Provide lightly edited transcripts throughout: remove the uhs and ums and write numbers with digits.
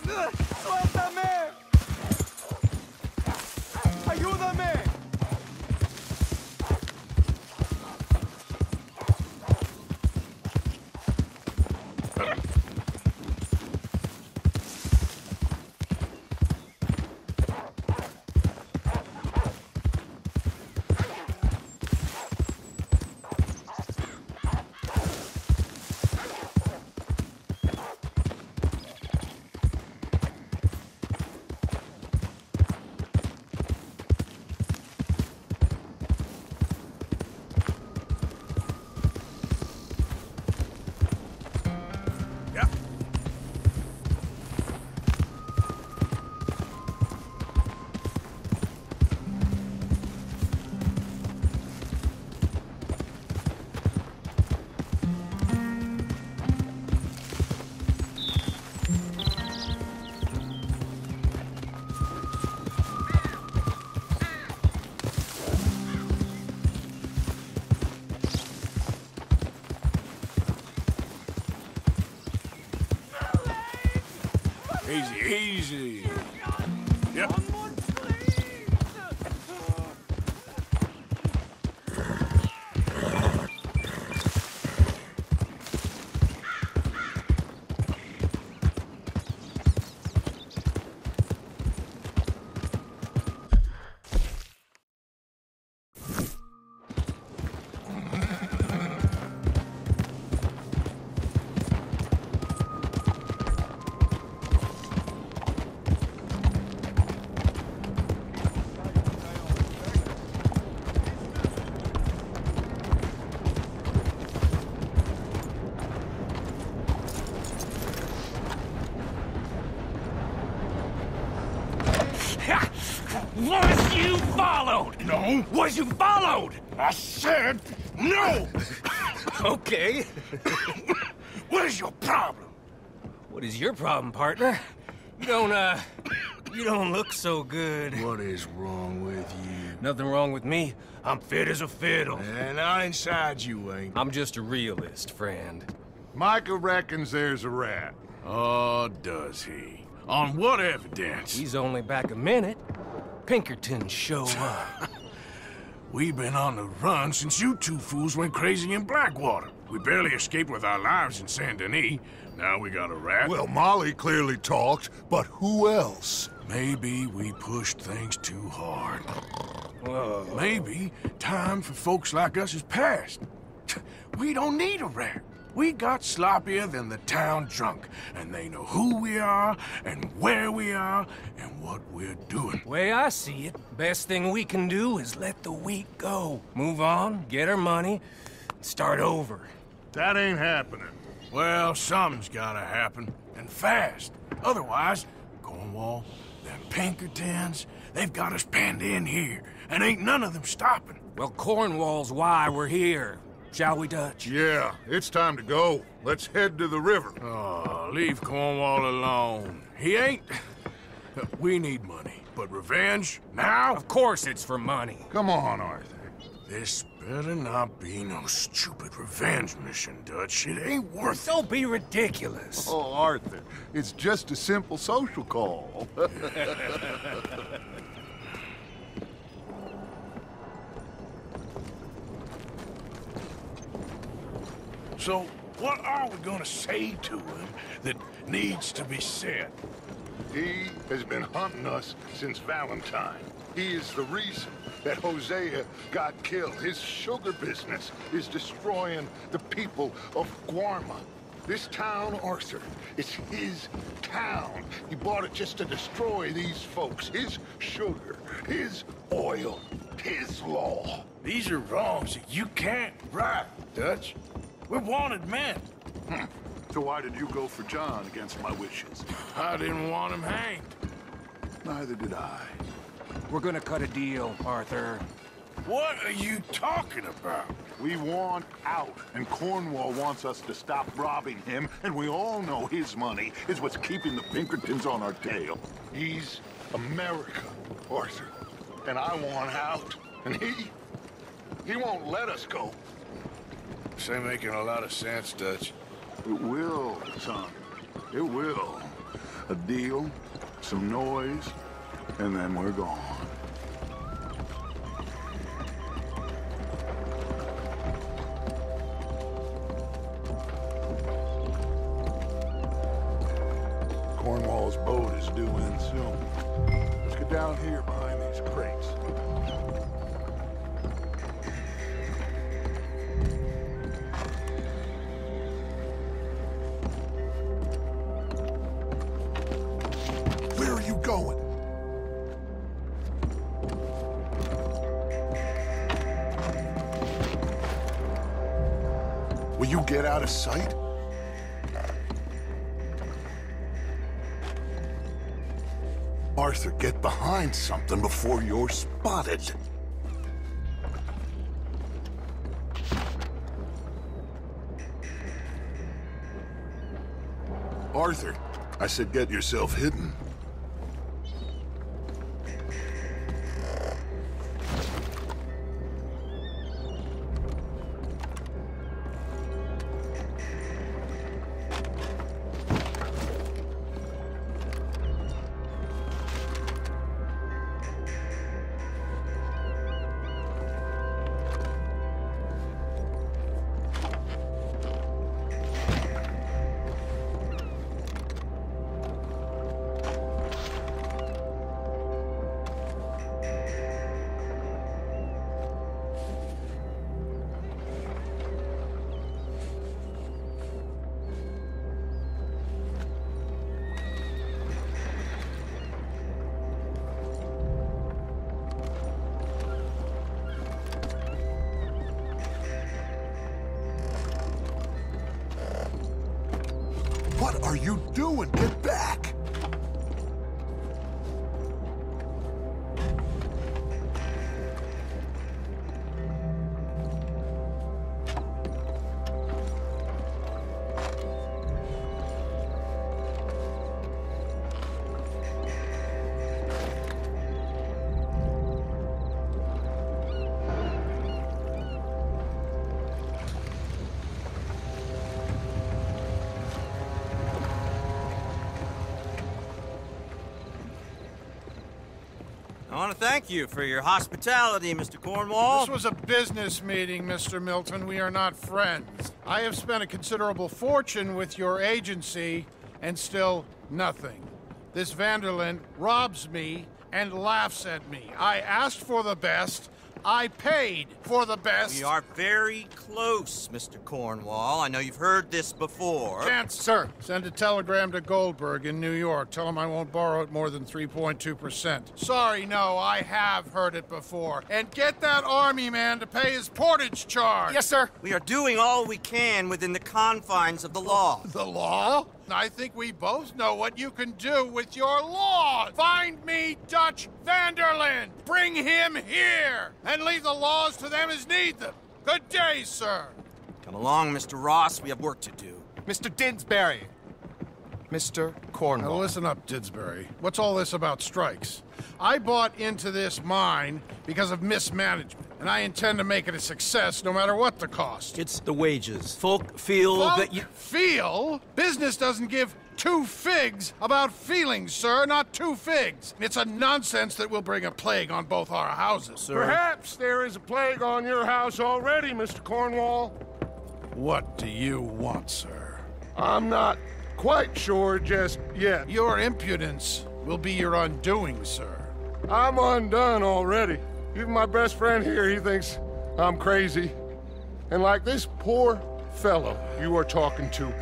¡Suéltame! ¡Ayúdame! Easy, easy. Yep. Was you followed? No. Was you followed? I said no! Okay. What is your problem? What is your problem, partner? You don't look so good. What is wrong with you? Nothing wrong with me. I'm fit as a fiddle. And not inside you ain't. I'm just a realist, friend. Micah reckons there's a rat. Oh, does he? On what evidence? He's only back a minute. Pinkertons show up. We've been on the run since you two fools went crazy in Blackwater. We barely escaped with our lives in Saint Denis. Now we got a rat. Well, Molly clearly talked, but who else? Maybe we pushed things too hard. Whoa. Maybe time for folks like us is past. We don't need a rat. We got sloppier than the town drunk, and they know who we are, and where we are, and what we're doing. Way I see it, best thing we can do is let the week go. Move on, get our money, start over. That ain't happening. Well, something's gotta happen, and fast. Otherwise, Cornwall, them Pinkertons, they've got us penned in here, and ain't none of them stopping. Well, Cornwall's why we're here. Shall we, Dutch? Yeah, it's time to go. Let's head to the river. Oh, leave Cornwall alone. He ain't... We need money, but revenge, now? Of course it's for money. Come on, Arthur. This better not be no stupid revenge mission, Dutch. It ain't worth it. Don't be ridiculous. Oh, Arthur, it's just a simple social call. So, what are we gonna say to him that needs to be said? He has been hunting us since Valentine. He is the reason that Hosea got killed. His sugar business is destroying the people of Guarma. This town, Arthur, it's his town. He bought it just to destroy these folks. His sugar, his oil, his law. These are wrongs that you can't right, Dutch. We're wanted men. So why did you go for John against my wishes? I didn't want him hanged. Neither did I. We're gonna cut a deal, Arthur. What are you talking about? We want out, and Cornwall wants us to stop robbing him, and we all know his money is what's keeping the Pinkertons on our tail. He's America, Arthur, and I want out, and he won't let us go. This ain't making a lot of sense, Dutch. It will, son. It will. A deal, some noise, and then we're gone. Cornwall's boat is due in soon. Let's get down here behind these crates. Where are you going? Will you get out of sight? Arthur, get behind something before you're spotted. Arthur, I said get yourself hidden. What are you doing? Get back! I want to thank you for your hospitality, Mr. Cornwall. This was a business meeting, Mr. Milton. We are not friends. I have spent a considerable fortune with your agency, and still nothing. This Vanderlyn robs me and laughs at me. I asked for the best. I paid for the best. We are very close, Mr. Cornwall. I know you've heard this before. Chance, sir. Send a telegram to Goldberg in New York. Tell him I won't borrow it more than 3.2%. Sorry, no, I have heard it before. And get that army man to pay his portage charge. Yes, sir. We are doing all we can within the confines of the law. The law? I think we both know what you can do with your law. Find me Dutch Vanderlyn. Bring him here. And leave the laws to them as need them. Good day, sir. Come along, Mr. Ross. We have work to do. Mr. Didsbury. Mr. Cornwall. Now listen up, Didsbury. What's all this about strikes? I bought into this mine because of mismanagement, and I intend to make it a success no matter what the cost. It's the wages. Folk feel that you... Feel? Business doesn't give two figs about feelings, sir, not two figs. It's a nonsense that will bring a plague on both our houses. Sir. Perhaps there is a plague on your house already, Mr. Cornwall. What do you want, sir? I'm not quite sure just yet. Your impudence will be your undoing, sir. I'm undone already. Even my best friend here, he thinks I'm crazy. And like this poor fellow you are talking to,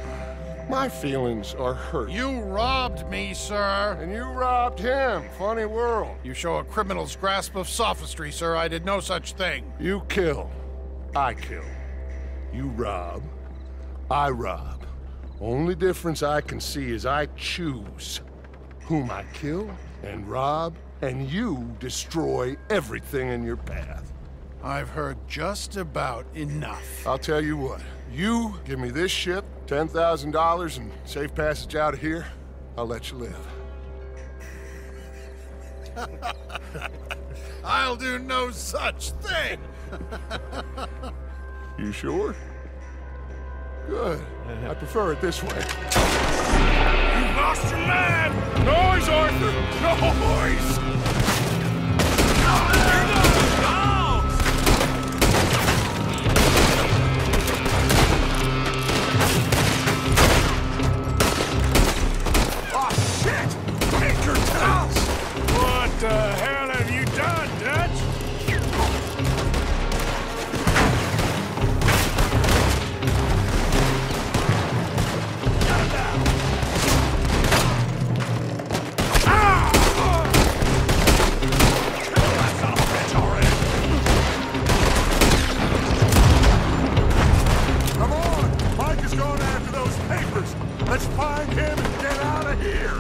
my feelings are hurt. You robbed me, sir. And you robbed him. Funny world. You show a criminal's grasp of sophistry, sir. I did no such thing. You kill. I kill. You rob. I rob. Only difference I can see is I choose whom I kill and rob, and you destroy everything in your path. I've heard just about enough. I'll tell you what. You give me this ship, $10,000, and safe passage out of here, I'll let you live. I'll do no such thing. You sure? Good. I prefer it this way. You lost your man! Noise! What the hell have you done, Dutch? Come on! Mike is going after those papers. Let's find him and get out of here.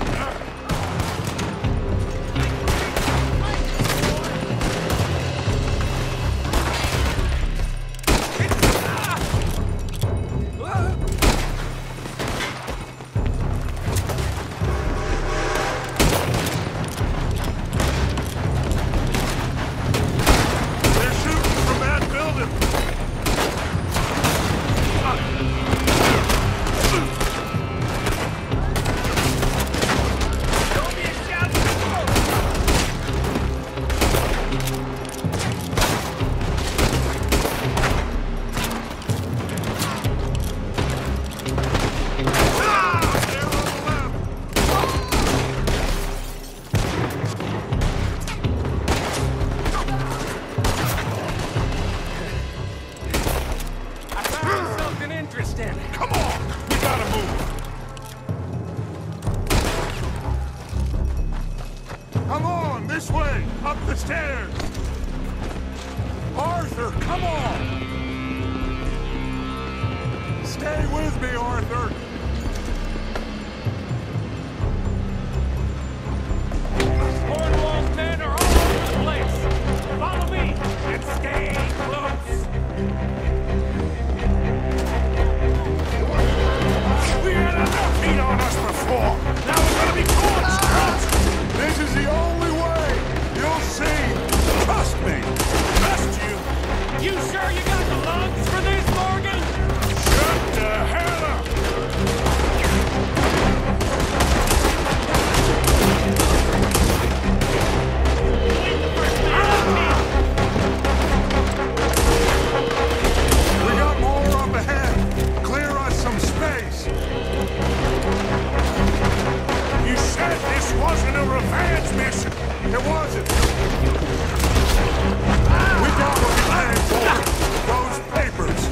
Come on! We gotta move! Come on, this way! Up the stairs! Arthur, come on! Stay with me, Arthur! Cornwall's men are all over the place. Follow me and stay close. We had enough heat on us before! Now we're gonna be torched! This is the only way! You'll see! Trust me! Trust you! You sure you got the lungs for this, Morgan? Shut the hell up! We got more up ahead! Clear us some space! You said this wasn't a revenge mission! It wasn't! We got what we came for! Those papers!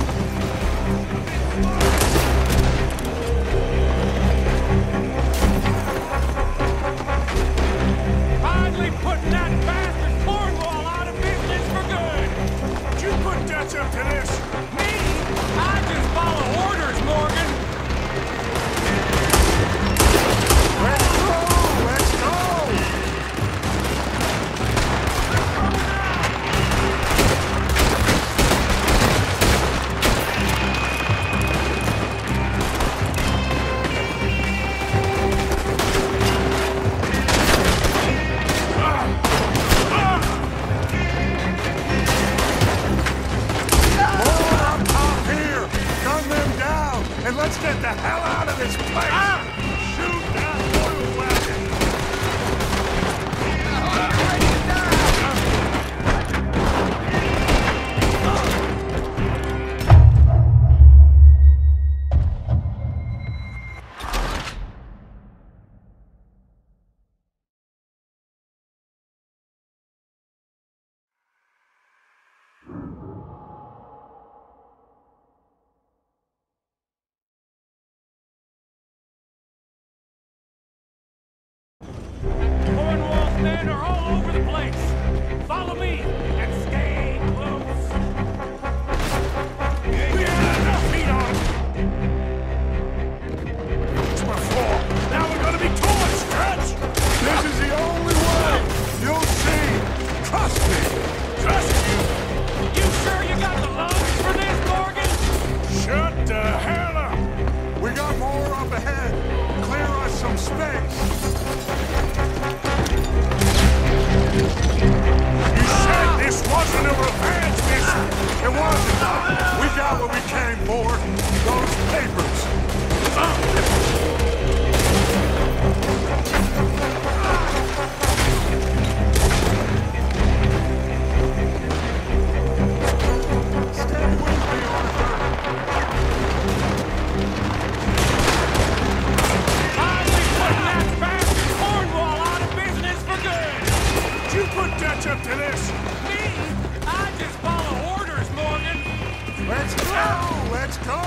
Finally putting that bastard Cornwall out of business for good. Did you put Dutch up to this? Me? I just follow orders, Morgan. Let's go! Let's go! And let's get the hell out of this place! Shoot that oil wagon! Cornwall's men are all over the place. Follow me and stay close. We had enough heat on us before. Now we're gonna be torched, Dutch! This is the only way! You'll see! Trust me! Trust you! You sure you got the lungs for this, Morgan? Shut the hell up! We got more up ahead. Clear us some space. You said this wasn't a revenge mission. It wasn't. We got what we came for. Those papers. after this? Me? I just follow orders, Morgan. Let's go! Let's go!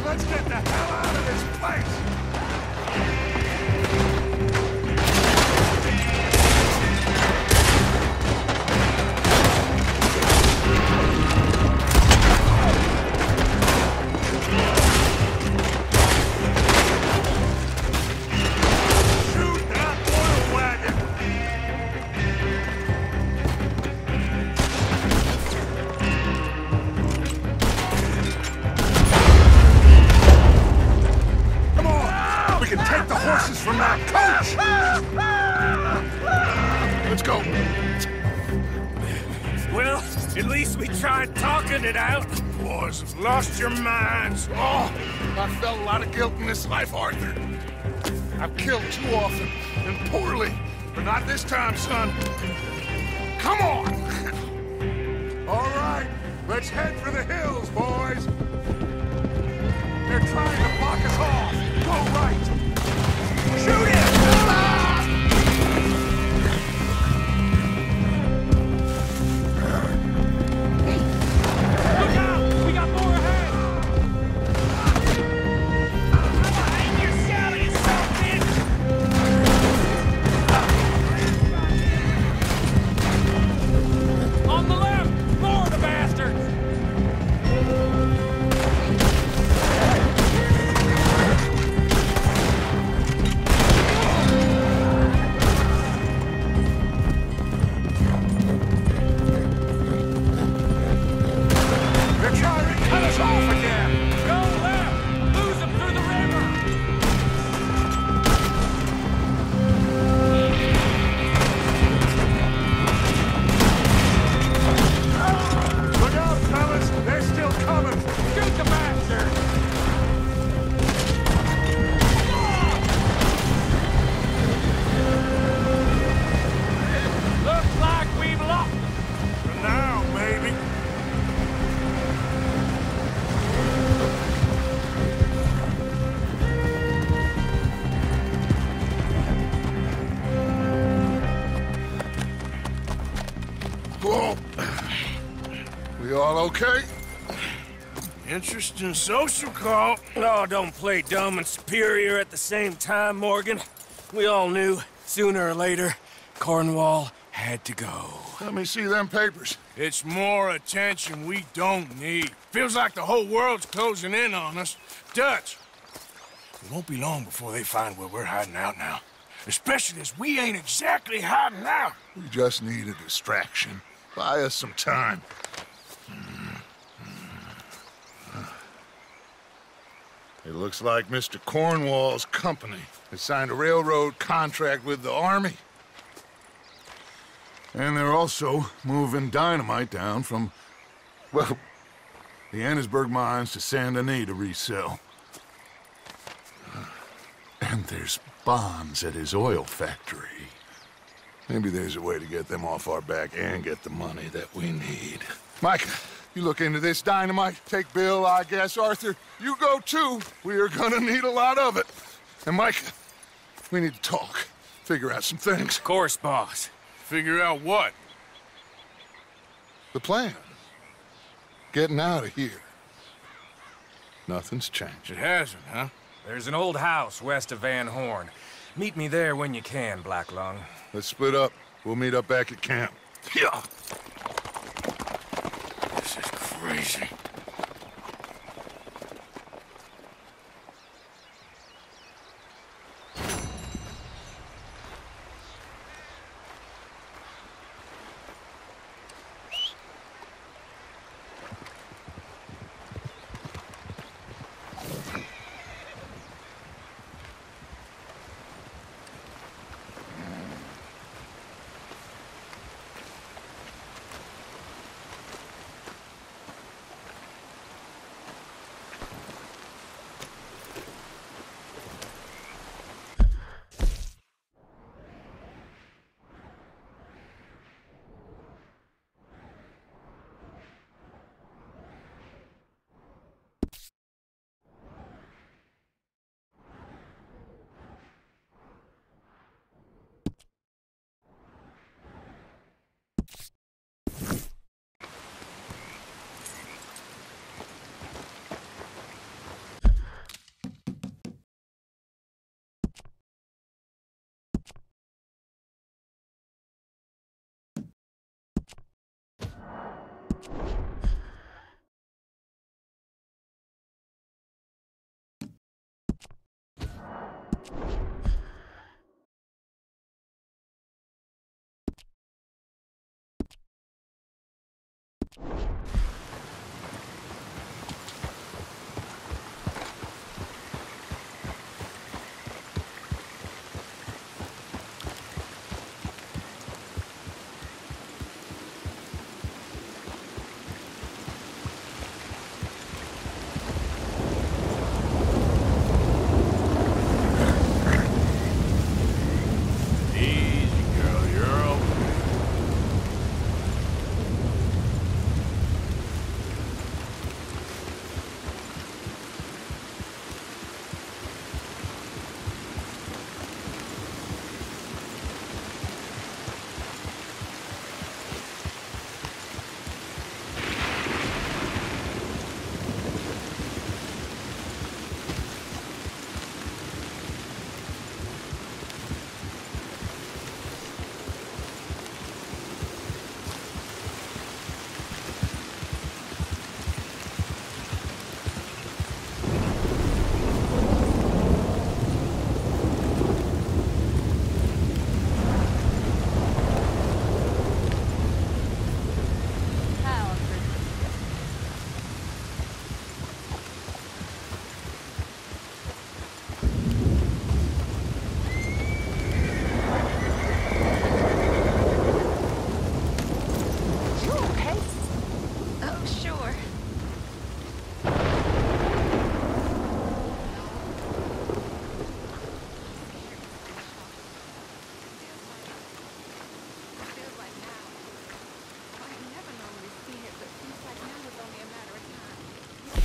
Let's get the hell out of this place! Shoot that oil wagon! We can take the horses from that coach! Let's go. Well, at least we tried talking it out. Boys have lost your minds. Oh, I felt a lot of guilt in this life, Arthur. I've killed too often and poorly, but not this time, son. Come on! All right, let's head for the hills, boys. They're trying to block us off. Go right. Shoot him! Look out! We got more ahead! Behind yourself, you son of a bitch! On the left! More of the bastards! Off again! Go left! Lose them through the river! Look out, fellas! They're still coming! Shoot the bastard! Looks like we've lost. For now, maybe. Whoa. We all okay? Interesting social call. Oh, don't play dumb and superior at the same time, Morgan. We all knew, sooner or later, Cornwall had to go. Let me see them papers. It's more attention we don't need. Feels like the whole world's closing in on us. Dutch, it won't be long before they find where we're hiding out now. Especially as we ain't exactly hiding out. We just need a distraction. Buy us some time. It looks like Mr. Cornwall's company has signed a railroad contract with the Army. And they're also moving dynamite down from, well, the Annesburg mines to Saint Denis to resell. And there's bonds at his oil factory. Maybe there's a way to get them off our back and get the money that we need. Mike, you look into this dynamite. Take Bill, I guess. Arthur, you go too. We are gonna need a lot of it. And Mike, we need to talk. Figure out some things. Of course, boss. Figure out what? The plan. Getting out of here. Nothing's changed. It hasn't, huh? There's an old house west of Van Horn. Meet me there when you can, Black Lung. Let's split up. We'll meet up back at camp. Yeah. This is crazy.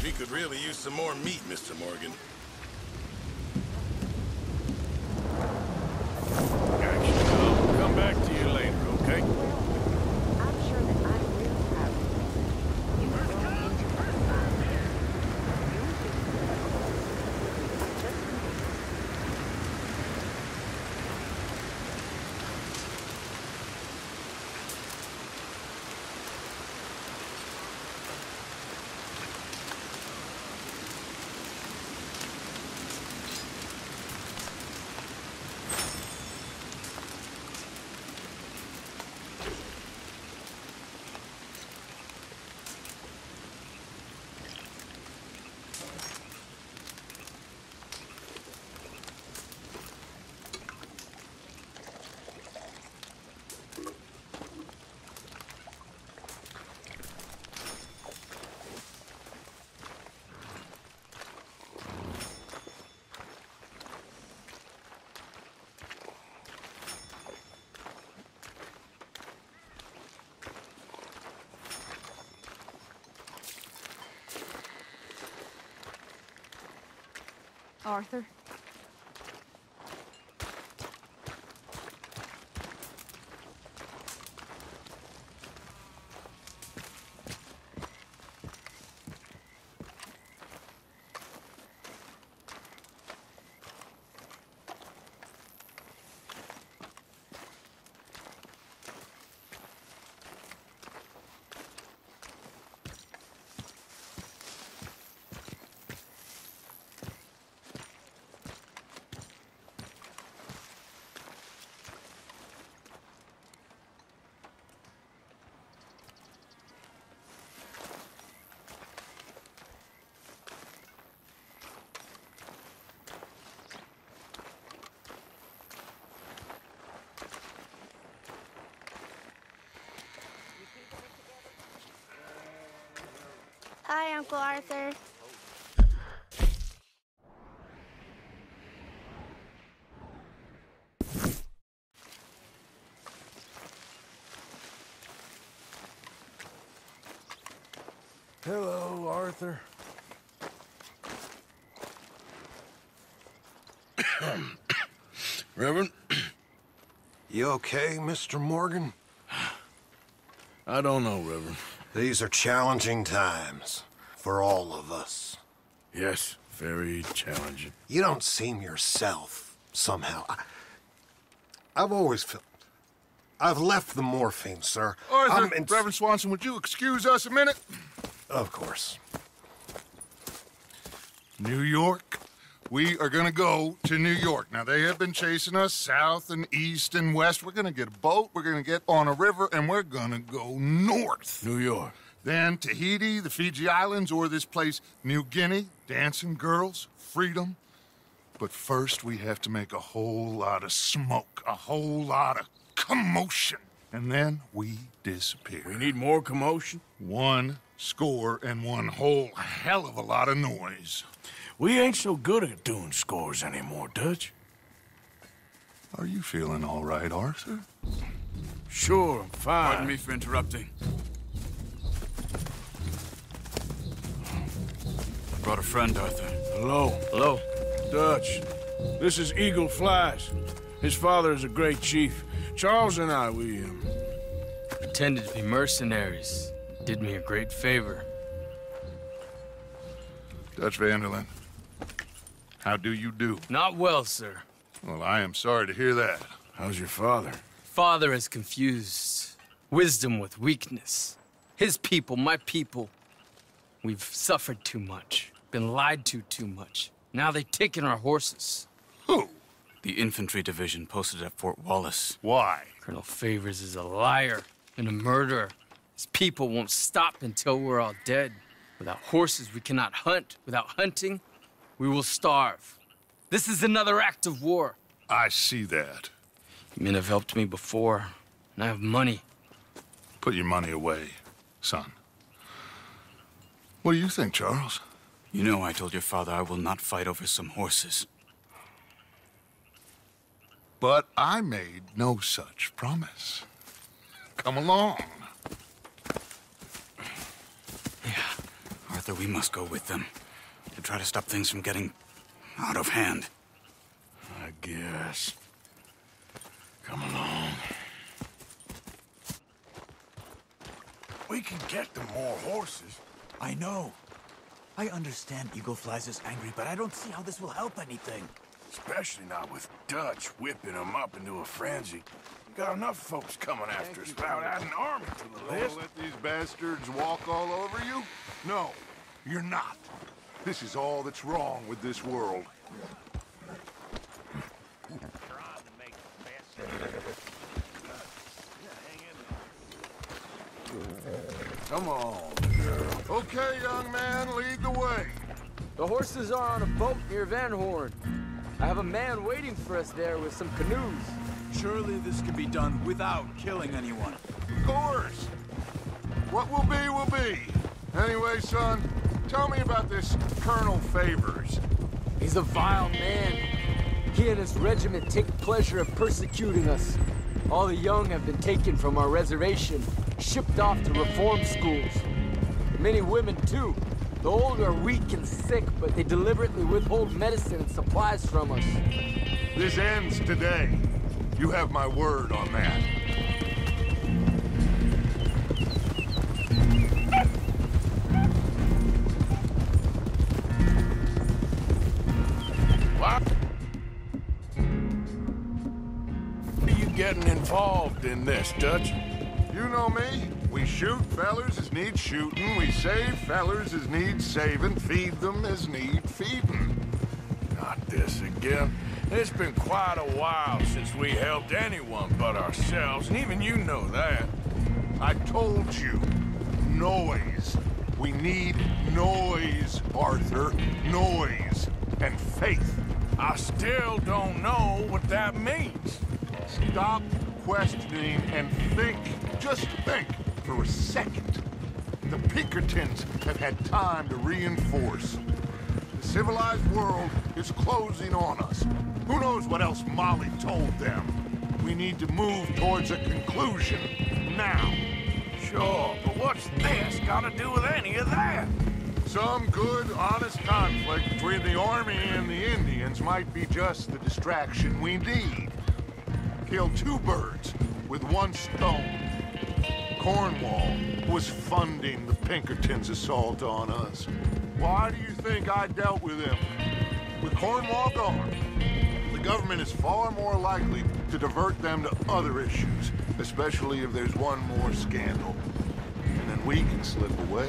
We could really use some more meat, Mr. Morgan. Gotcha. I'll come back to you later, okay? I'm sure that I'm really proud of you. You've grown into a fine man. You'll be just Arthur? Hi, Uncle Arthur. Hello, Arthur. Reverend? You okay, Mr. Morgan? I don't know, Reverend. These are challenging times for all of us. Yes, very challenging. You don't seem yourself, somehow. I've always felt... I've left the morphine, sir. Arthur, Reverend Swanson, would you excuse us a minute? Of course. New York. We are gonna go to New York. Now, they have been chasing us south and east and west. We're gonna get a boat, we're gonna get on a river, and we're gonna go north. New York. Then Tahiti, the Fiji Islands, or this place, New Guinea, dancing girls, freedom. But first, we have to make a whole lot of smoke, a whole lot of commotion. And then we disappear. We need more commotion? 1 score and 1 whole hell of a lot of noise. We ain't so good at doing scores anymore, Dutch. Are you feeling all right, Arthur? Sure, I'm fine. Pardon me for interrupting. I brought a friend, Arthur. Hello. Hello. Dutch. This is Eagle Flies. His father is a great chief. Charles and I, we pretended to be mercenaries. Did me a great favor. Dutch Vanderlyn, how do you do? Not well, sir. Well, I am sorry to hear that. How's your father? Father has confused wisdom with weakness. His people, my people. We've suffered too much. Been lied to too much. Now they've taken our horses. Who? The infantry division posted at Fort Wallace. Why? Colonel Favors is a liar and a murderer. His people won't stop until we're all dead. Without horses, we cannot hunt. Without hunting, we will starve. This is another act of war. I see that. You men have helped me before, and I have money. Put your money away, son. What do you think, Charles? You know I told your father I will not fight over some horses. But I made no such promise. Come along. Arthur, we must go with them to try to stop things from getting out of hand. I guess. Come along. We can get them more horses. I know. I understand Eagle Flies is angry, but I don't see how this will help anything. Especially not with Dutch whipping them up into a frenzy. You got enough folks coming after us without adding army to the Gonna list. let these bastards walk all over you? No, you're not. This is all that's wrong with this world. Come on. Okay, young man, lead the way. The horses are on a boat near Van Horn. I have a man waiting for us there with some canoes. Surely this can be done without killing anyone. Of course. What will be, will be. Anyway, son, tell me about this Colonel Favors. He's a vile man. He and his regiment take pleasure in persecuting us. All the young have been taken from our reservation, shipped off to reform schools. Many women, too. The old are weak and sick, but they deliberately withhold medicine and supplies from us. This ends today. You have my word on that. What? Are you getting involved in this, Dutch? You know me. We shoot fellers as need shooting. We save fellers as need saving. Feed them as need feeding. Not this again. It's been quite a while since we helped anyone but ourselves, and even you know that. I told you. Noise. We need noise, Arthur. Noise. And faith. I still don't know what that means. Stop questioning and think. Just think for a second. The Pinkertons have had time to reinforce. The civilized world is closing on us. Who knows what else Molly told them? We need to move towards a conclusion now. Sure, but what's this got to do with any of that? Some good, honest conflict between the army and the Indians might be just the distraction we need. Kill two birds with one stone. Cornwall was funding the Pinkertons' assault on us. Why do you think I dealt with him? With Cornwall gone, the government is far more likely to divert them to other issues, especially if there's one more scandal. And then we can slip away.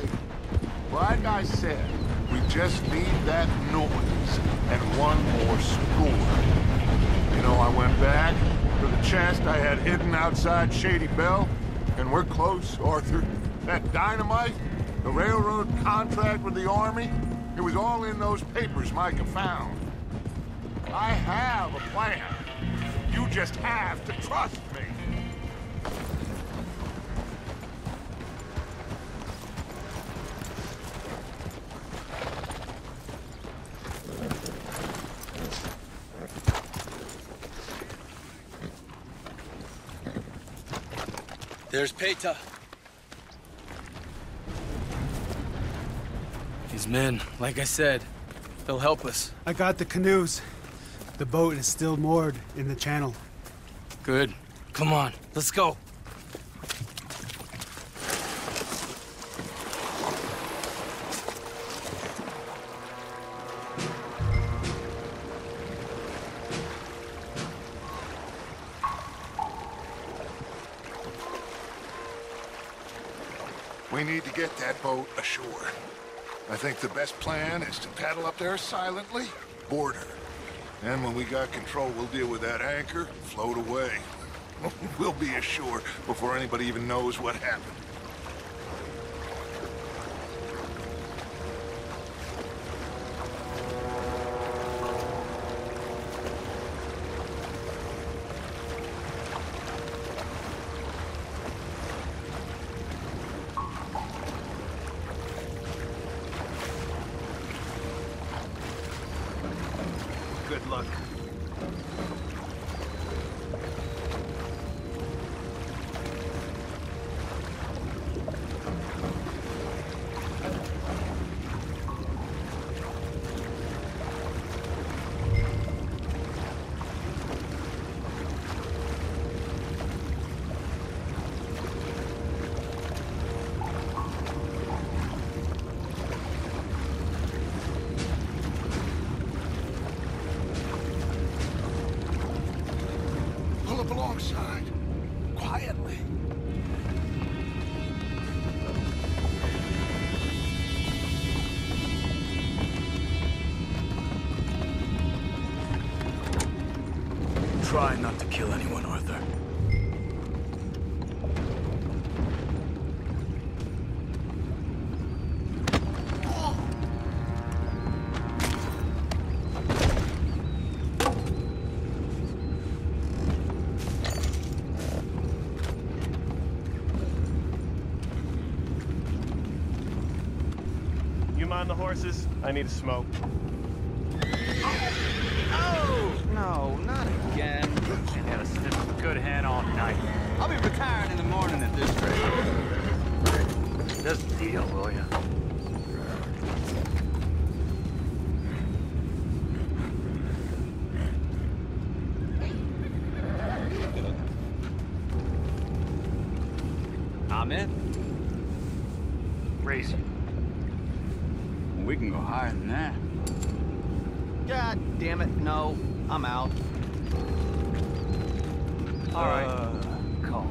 Like I said, we just need that noise and one more score. You know, I went back for the chest I had hidden outside Shady Bell, and we're close, Arthur. That dynamite, the railroad contract with the army, it was all in those papers Micah found. I have a plan. You just have to trust me. There's Peta. These men, like I said, they'll help us. I got the canoes. The boat is still moored in the channel. Good. Come on, let's go. We need to get that boat ashore. I think the best plan is to paddle up there silently, board her. And when we got control, we'll deal with that anchor, float away. We'll be ashore before anybody even knows what happened. Good luck. side. Quietly. Try not to kill anyone, Arthur. You mind the horses? I need a smoke. Oh! No, not again. Ain't had a sniff of a good hand all night. I'll be retiring in the morning at this rate. Just deal, will ya? I'm in. Racing. We can go higher than that. God damn it, no. I'm out. All right. Call.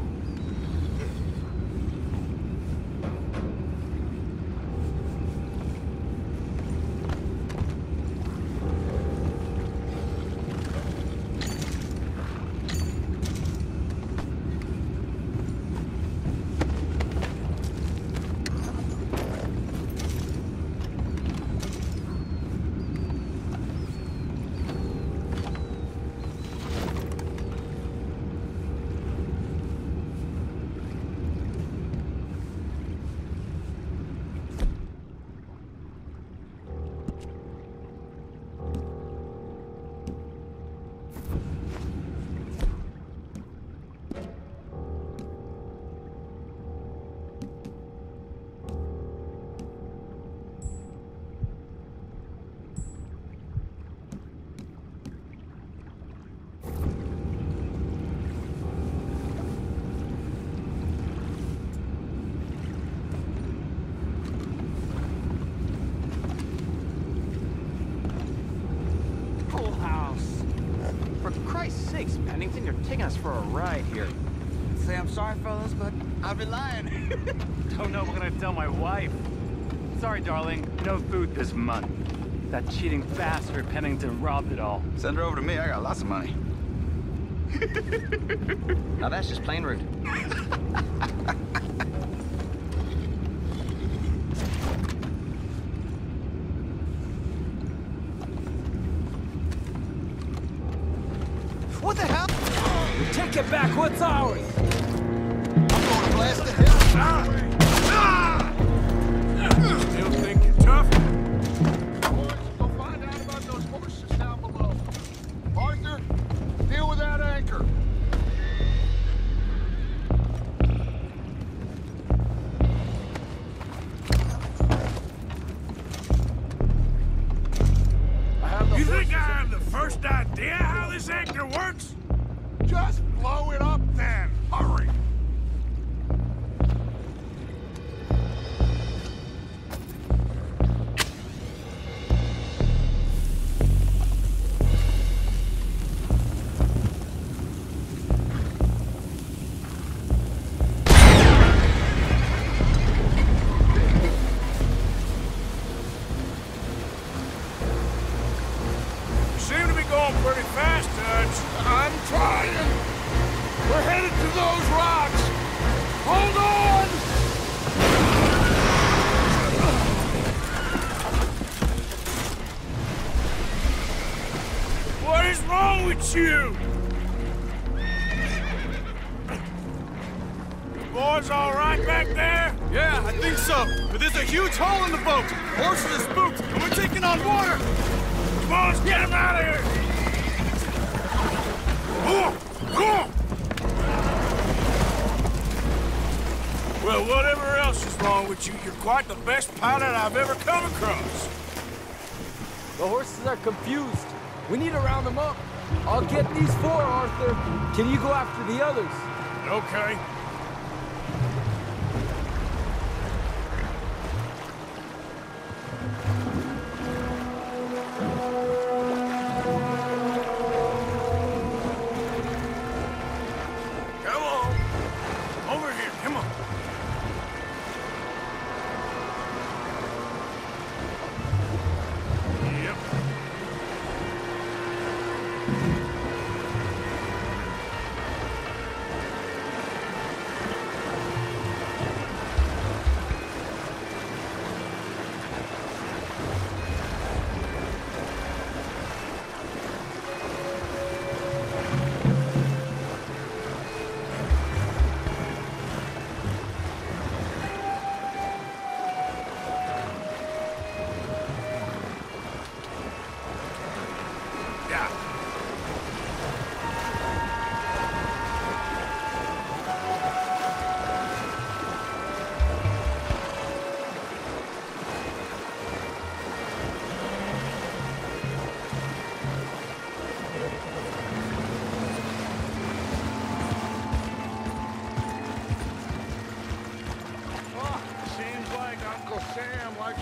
Sakes, Pennington, you're taking us for a ride here. Say I'm sorry, fellas, but I've been lying. Don't know what I'm gonna tell my wife. Sorry, darling, no food this month. That cheating bastard Pennington robbed it all. Send her over to me, I got lots of money. Now that's just plain rude. What the hell? Take it back, what's ours? I'm gonna blast the hell out of you. Still think you're tough? Boys, go find out about those horses down below. Arthur, deal with that anchor. You think I have the first idea how this anchor works? Just blow it up then. Hurry. Seem to be going pretty fast, Dutch. I'm trying. We're headed to those rocks. Hold on! What is wrong with you? Boys all right back there? Yeah, I think so. But there's a huge hole in the boat. Horses are spooked, and we're taking on water. Come on, let's get him out of here! Well, whatever else is wrong with you, you're quite the best pilot I've ever come across. The horses are confused. We need to round them up. I'll get these four, Arthur. Can you go after the others? Okay.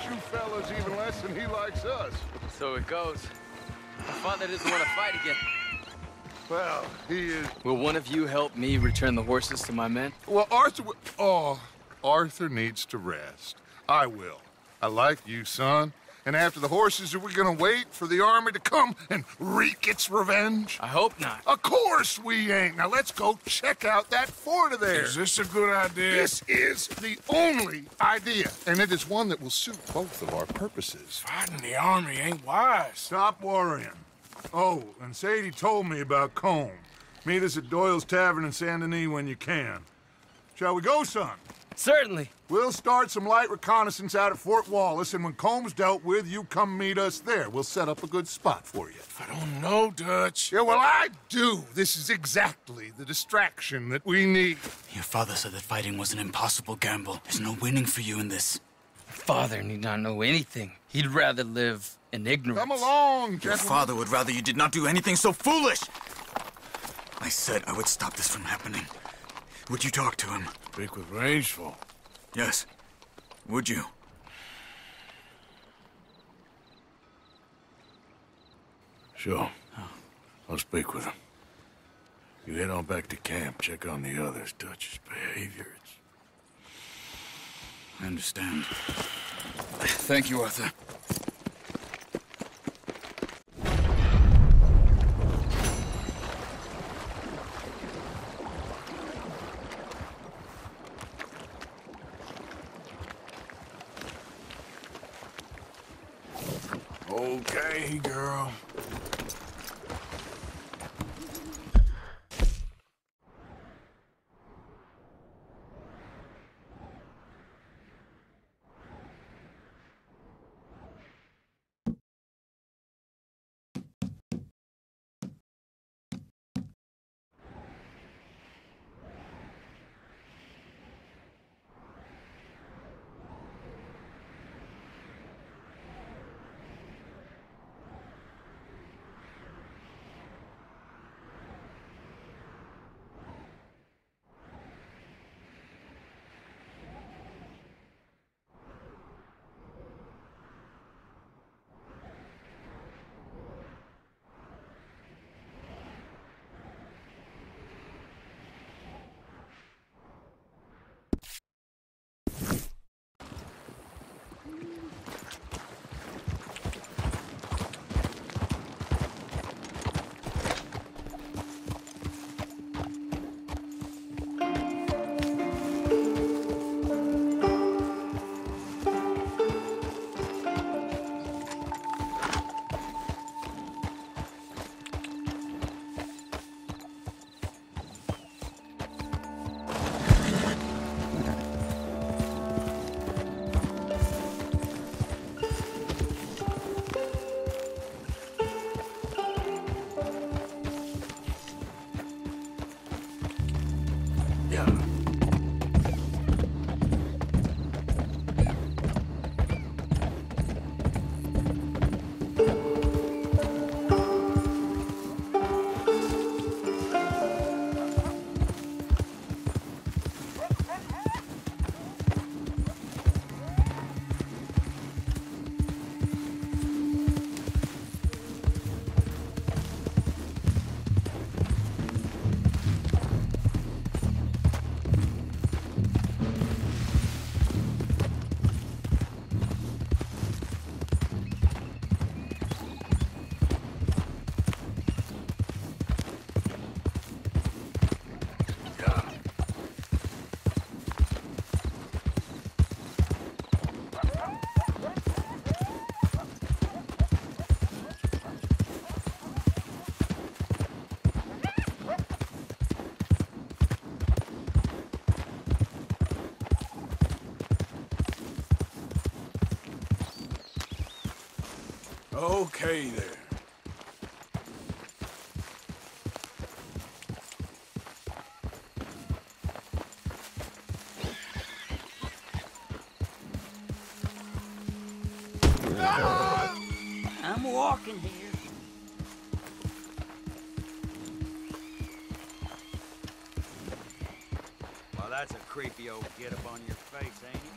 you fellas even less than he likes us. So it goes. My father doesn't want to fight again. Well, he is... Will one of you help me return the horses to my men? Well, Arthur... Oh, Arthur needs to rest. I will. I like you, son. And after the horses, are we gonna wait for the army to come and wreak its revenge? I hope not. Of course we ain't. Now let's go check out that fort of theirs. Is this a good idea? This is the only idea, and it is one that will suit both of our purposes. Fighting the army ain't wise. Stop worrying. Oh, and Sadie told me about Combe. Meet us at Doyle's Tavern in Saint Denis when you can. Shall we go, son? Certainly. We'll start some light reconnaissance out at Fort Wallace, and when Combs dealt with, you come meet us there. We'll set up a good spot for you. I don't know, Dutch. Yeah, well, I do. This is exactly the distraction that we need. Your father said that fighting was an impossible gamble. There's no winning for you in this. Father need not know anything. He'd rather live in ignorance. Come along, gentlemen. Your father would rather you did not do anything so foolish. I said I would stop this from happening. Would you talk to him? Speak with Rangeful. Yes. Would you? Sure. I'll speak with him. You head on back to camp, check on the others. Dutch's behavior, I understand. Thank you, Arthur. Okay, girl. Okay there. I'm walking here. Well, that's a creepy old get-up on your face, ain't it?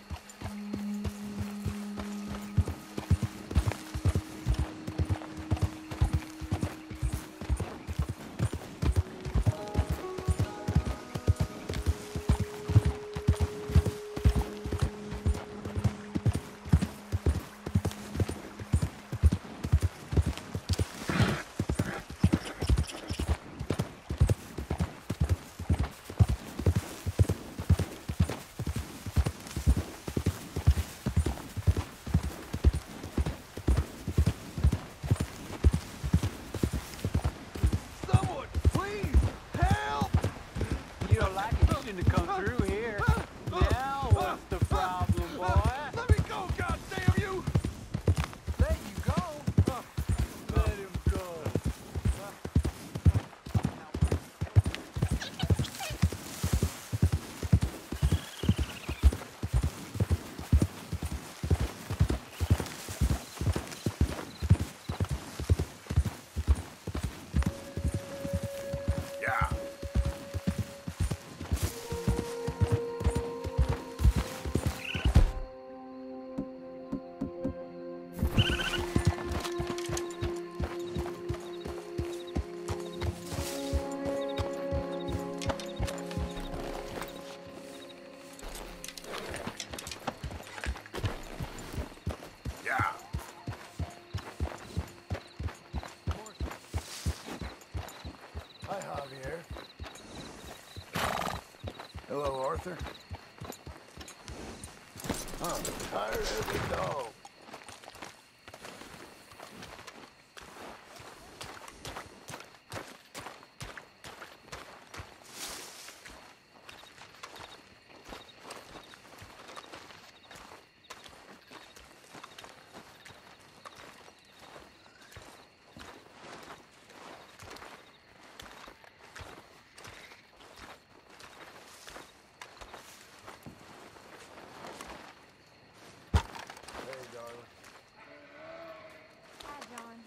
Yeah. Hi, Javier. Hello, Arthur. I'm tired as a dog. Hi, John.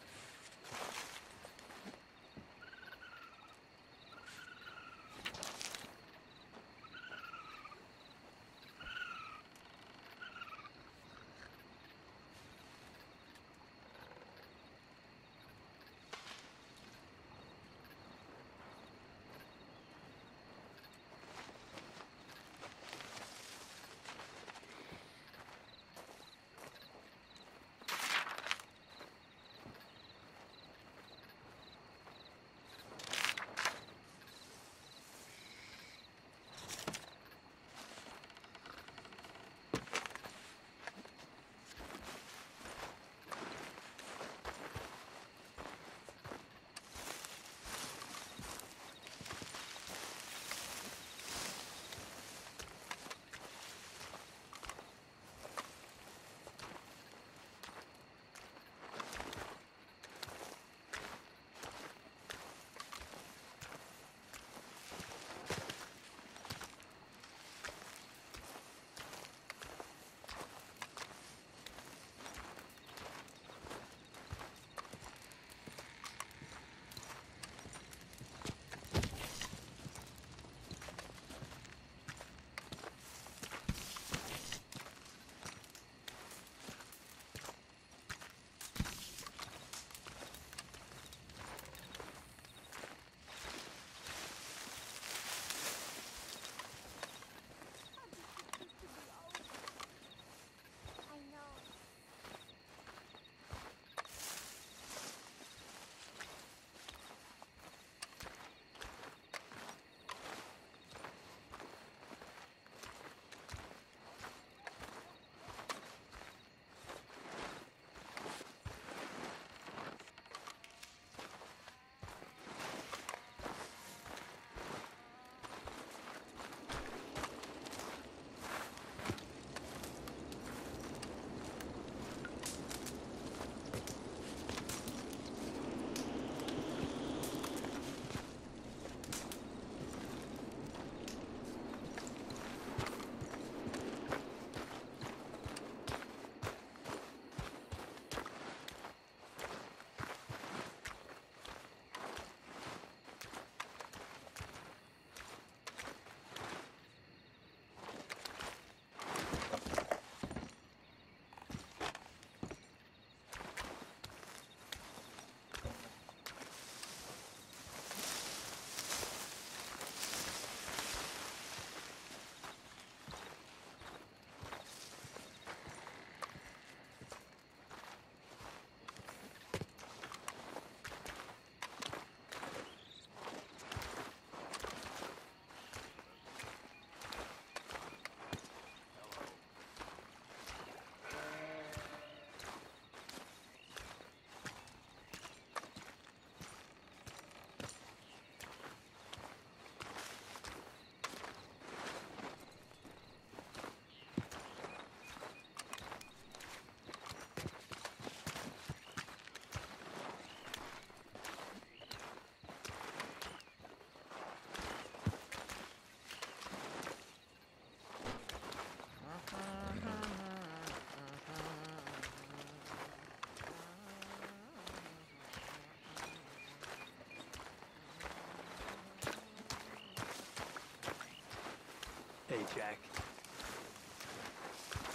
Hey, Jack.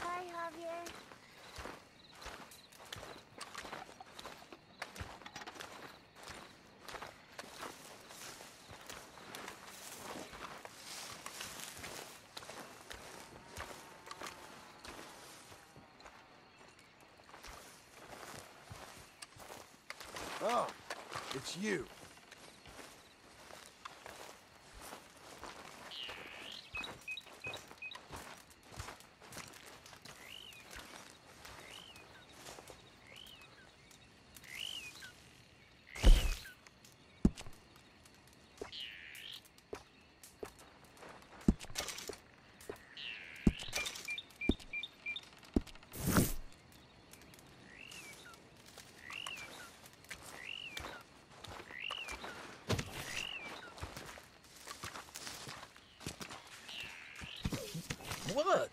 Hi, Javier. Oh, it's you. What?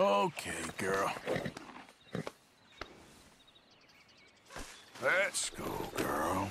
Okay, girl. Let's go, girl.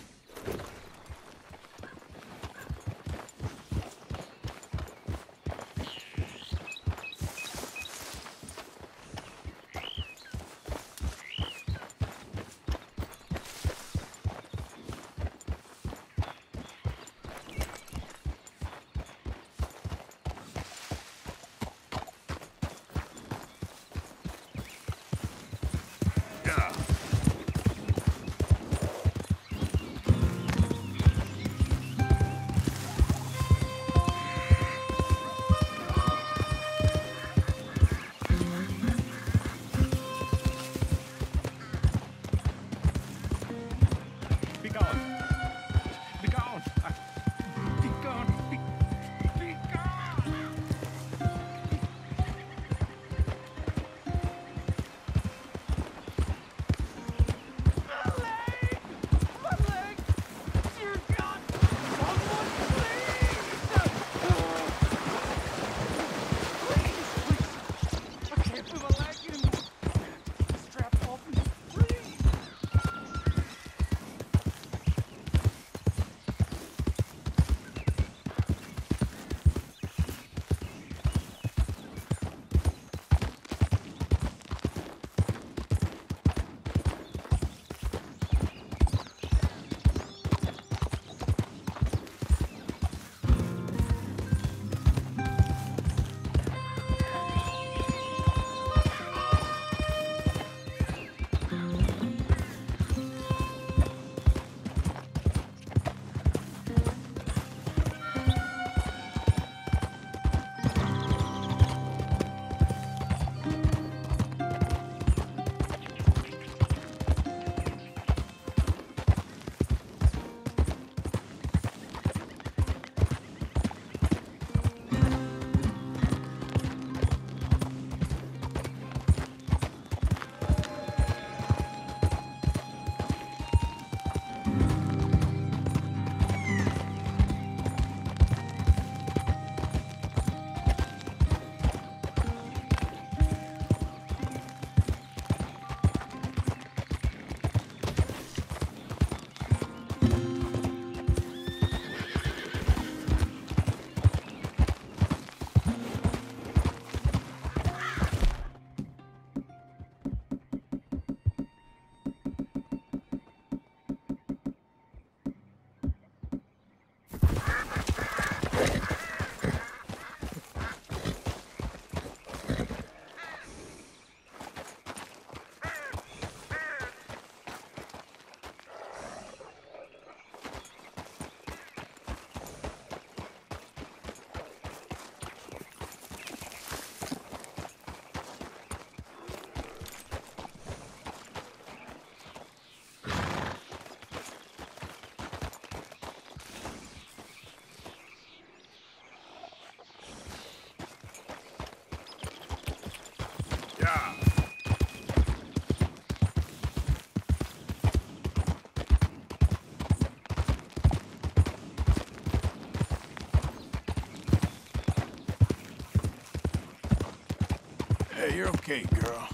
Hey, you're okay, girl.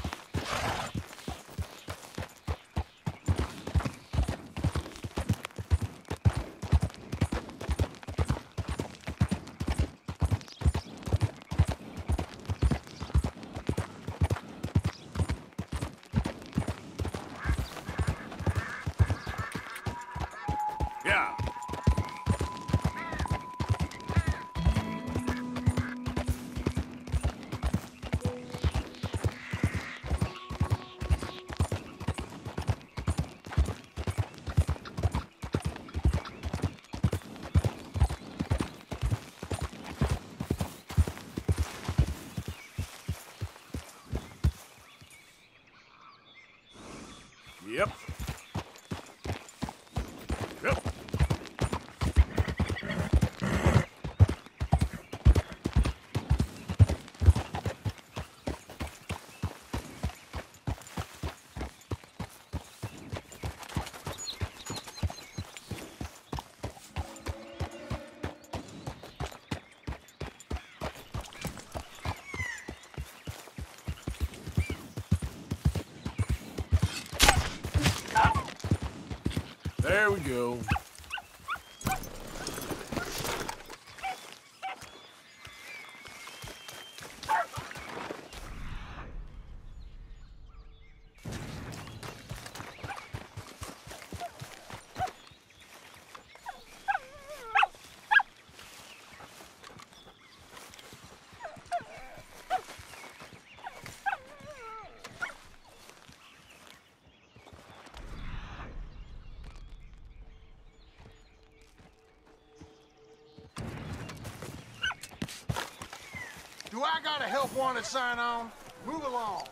Yeah. Yep. Yep. There we go. Do I got a help wanted sign on? Move along.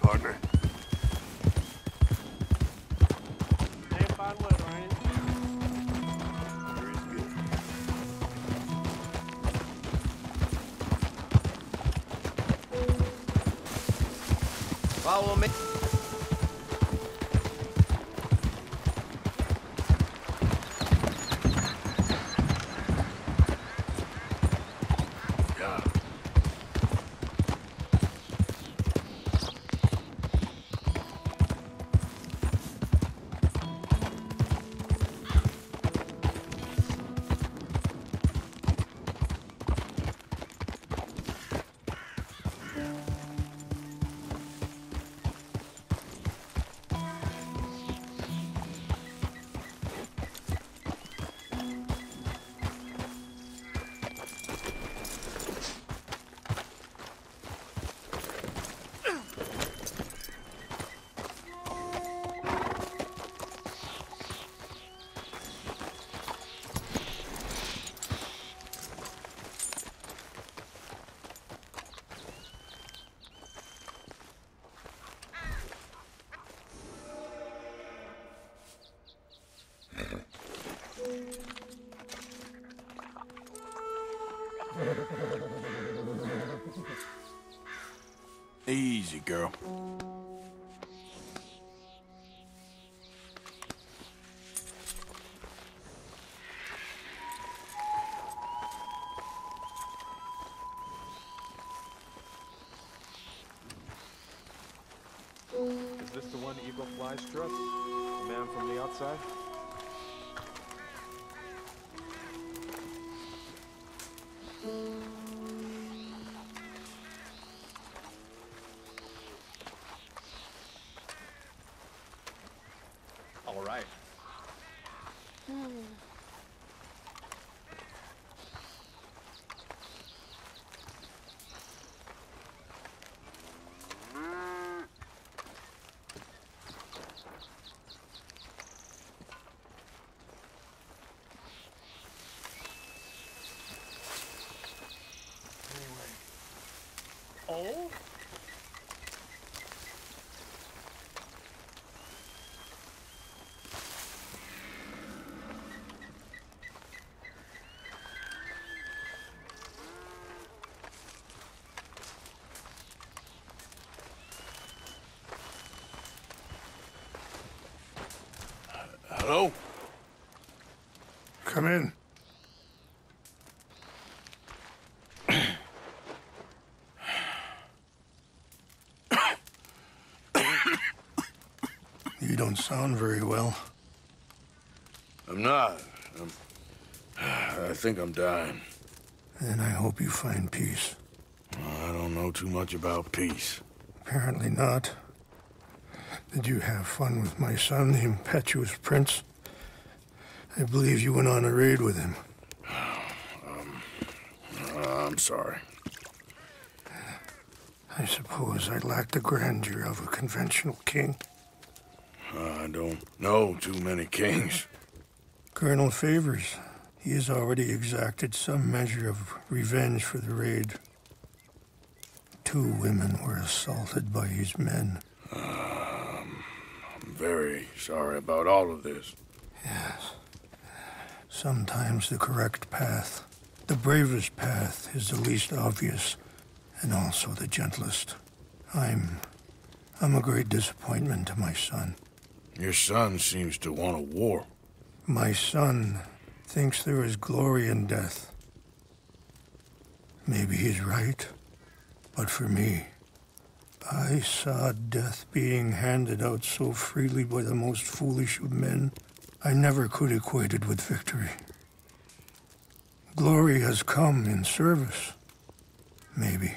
partner. Ain't fine weather, ain't it? Sure is good. Follow me. Easy, girl. Is this the one Eagle flies truck? The man from the outside? All right. Oh? Hello? Come in. You don't sound very well. I'm not. I think I'm dying. And I hope you find peace. I don't know too much about peace. Apparently not. Did you have fun with my son, the impetuous prince? I believe you went on a raid with him. I'm sorry. I suppose I lack the grandeur of a conventional king. I don't know too many kings. Colonel Favors, he has already exacted some measure of revenge for the raid. 2 women were assaulted by his men. I'm very sorry about all of this. Yes. Sometimes the correct path, the bravest path, is the least obvious, and also the gentlest. I'm a great disappointment to my son. Your son seems to want a war. My son thinks there is glory in death. Maybe he's right, but for me, I saw death being handed out so freely by the most foolish of men, I never could equate it with victory. Glory has come in service. Maybe.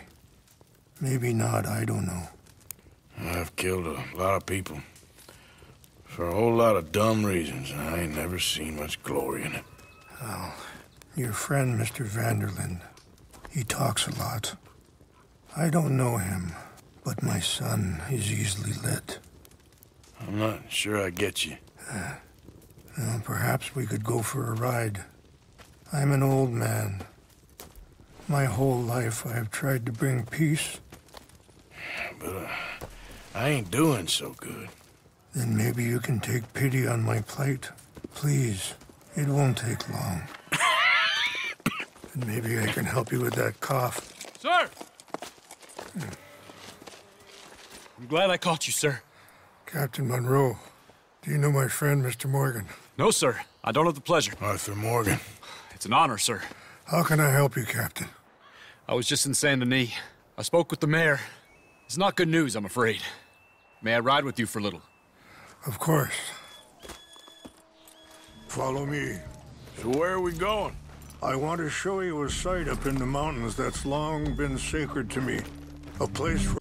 Maybe not, I don't know. I've killed a lot of people. For a whole lot of dumb reasons, and I ain't never seen much glory in it. Well, your friend, Mr. Vanderlyn, he talks a lot. I don't know him, but my son is easily led. I'm not sure I get you. Well, perhaps we could go for a ride. I'm an old man. My whole life I have tried to bring peace. But I ain't doing so good. Then maybe you can take pity on my plight. Please, it won't take long. And maybe I can help you with that cough. Sir! I'm glad I caught you, sir. Captain Monroe, do you know my friend, Mr. Morgan? No, sir. I don't have the pleasure. Arthur Morgan. It's an honor, sir. How can I help you, Captain? I was just in Saint Denis. I spoke with the mayor. It's not good news, I'm afraid. May I ride with you for a little? Of course. Follow me. So where are we going? I want to show you a site up in the mountains that's long been sacred to me. A place where...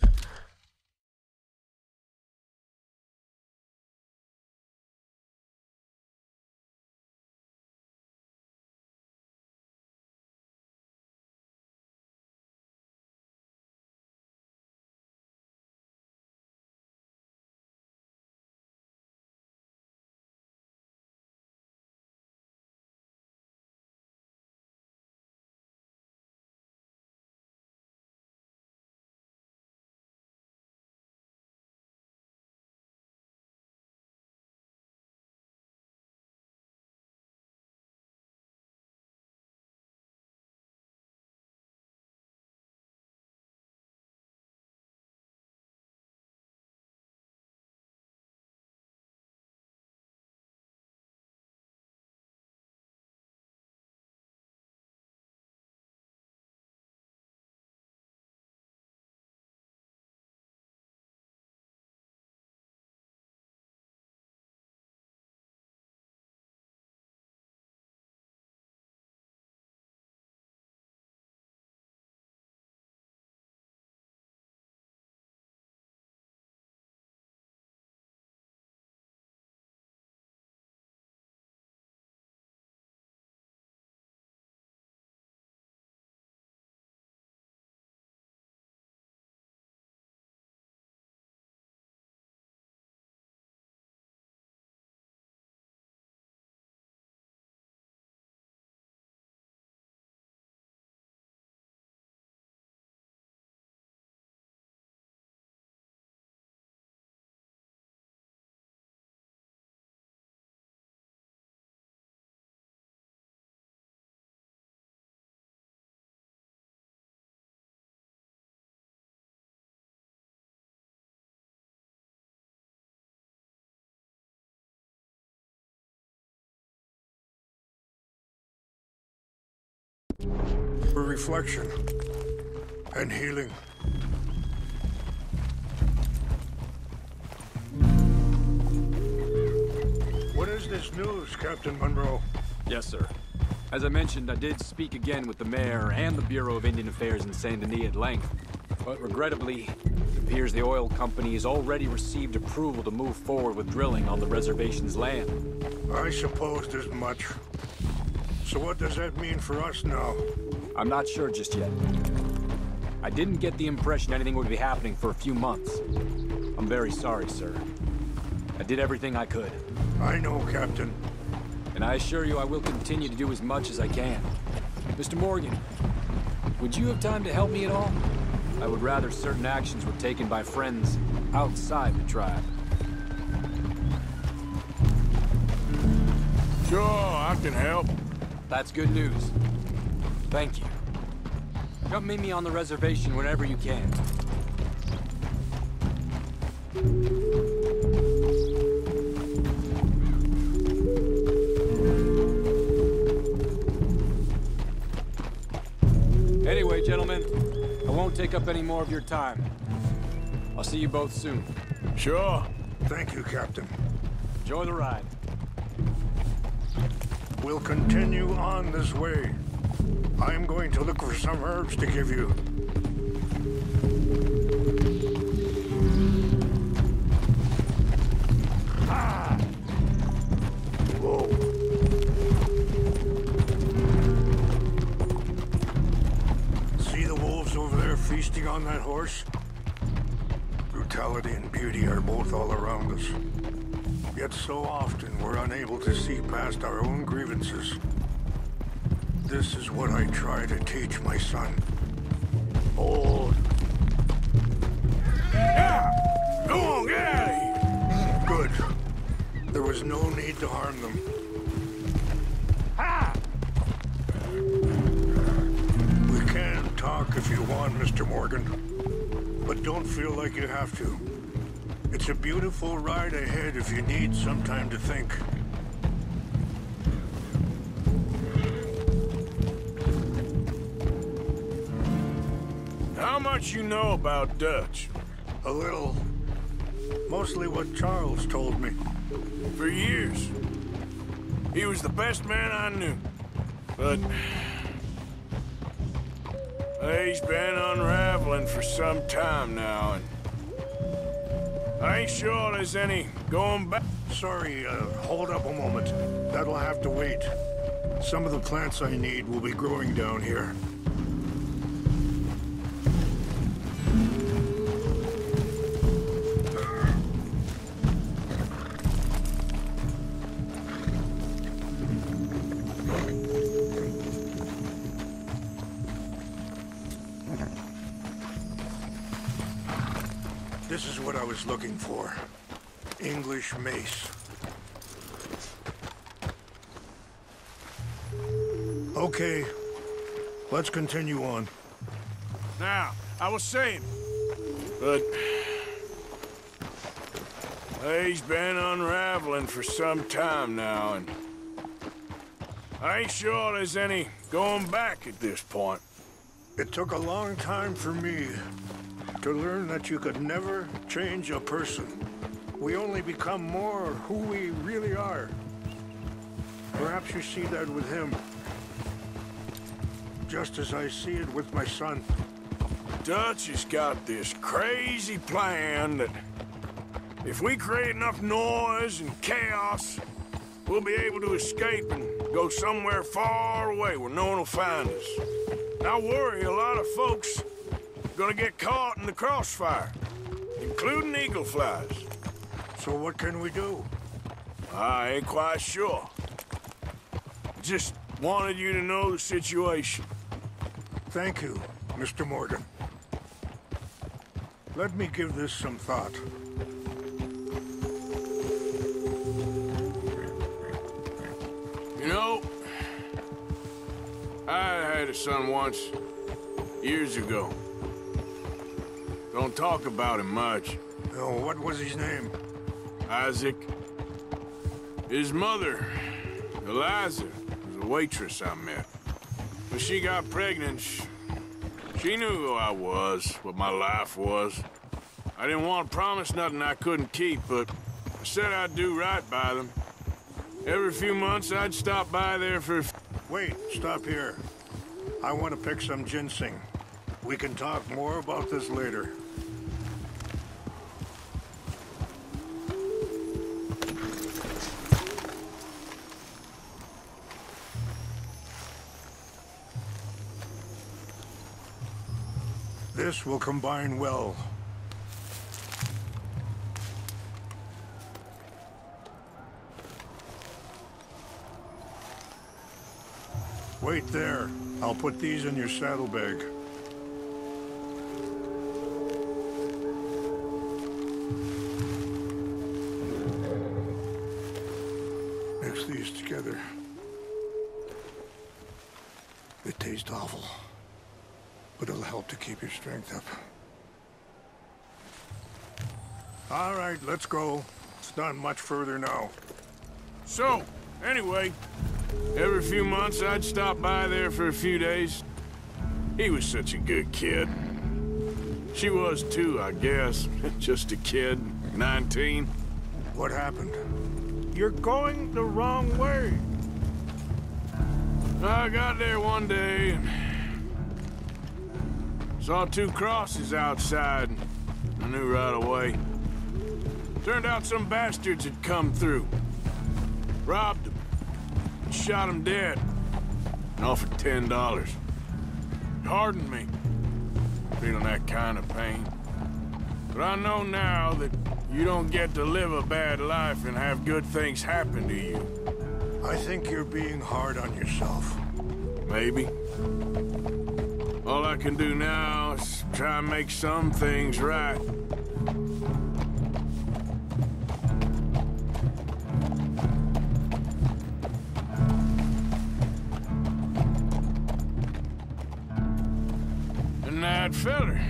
For reflection and healing. What is this news, Captain Monroe? Yes, sir. As I mentioned, I did speak again with the mayor and the Bureau of Indian Affairs in Saint Denis at length. But regrettably, it appears the oil company has already received approval to move forward with drilling on the reservation's land. I supposed as much. So what does that mean for us now? I'm not sure just yet. I didn't get the impression anything would be happening for a few months. I'm very sorry, sir. I did everything I could. I know, Captain. And I assure you I will continue to do as much as I can. Mr. Morgan, would you have time to help me at all? I would rather certain actions were taken by friends outside the tribe. Sure, I can help. That's good news. Thank you. Come meet me on the reservation whenever you can. Anyway, gentlemen, I won't take up any more of your time. I'll see you both soon. Sure. Thank you, Captain. Enjoy the ride. We'll continue on this way. I'm going to look for some herbs to give you. Ah! Whoa. See the wolves over there feasting on that horse? Brutality and beauty are both all around us. Yet so often we're unable to see past our own grievances. This is what I try to teach my son. Hold. Yeah! Go on! There was no need to harm them. Ha! We can talk if you want, Mr. Morgan. But don't feel like you have to. It's a beautiful ride ahead if you need some time to think. How much you know about Dutch? A little. Mostly what Charles told me. For years. He was the best man I knew. But he's been unraveling for some time now, and I ain't sure there's any going back. Sorry, hold up a moment. That'll have to wait. Some of the plants I need will be growing down here. This is what I was looking for. English mace. Okay, let's continue on. Now, I was saying, but he's been unraveling for some time now, and I ain't sure there's any going back at this point. It took a long time for me to learn that you could never change a person. We only become more who we really are. Perhaps you see that with him. Just as I see it with my son. Dutch has got this crazy plan that if we create enough noise and chaos, we'll be able to escape and go somewhere far away where no one will find us. And I worry a lot of folks are gonna get caught in the crossfire, including eagle flies. So what can we do? I ain't quite sure. Just wanted you to know the situation. Thank you, Mr. Morgan. Let me give this some thought. You know, I had a son once, years ago. Don't talk about him much. Oh, what was his name? Isaac. His mother, Eliza, was a waitress I met. When she got pregnant, she knew who I was, what my life was. I didn't want to promise nothing I couldn't keep, but I said I'd do right by them. Every few months, I'd stop by there for... Wait, stop here. I want to pick some ginseng. We can talk more about this later. This will combine well. Wait there. I'll put these in your saddlebag. Mix these together. They taste awful, but it'll help to keep your strength up. All right, let's go. It's not much further now. So, anyway, every few months I'd stop by there for a few days. He was such a good kid. She was too, I guess. Just a kid, 19. What happened? You're going the wrong way. I got there one day and saw two crosses outside. I knew right away. Turned out some bastards had come through. Robbed them. Shot him dead. And offered $10. It hardened me. Feeling that kind of pain. But I know now that you don't get to live a bad life and have good things happen to you. I think you're being hard on yourself. Maybe. All I can do now is try and make some things right. And that feller,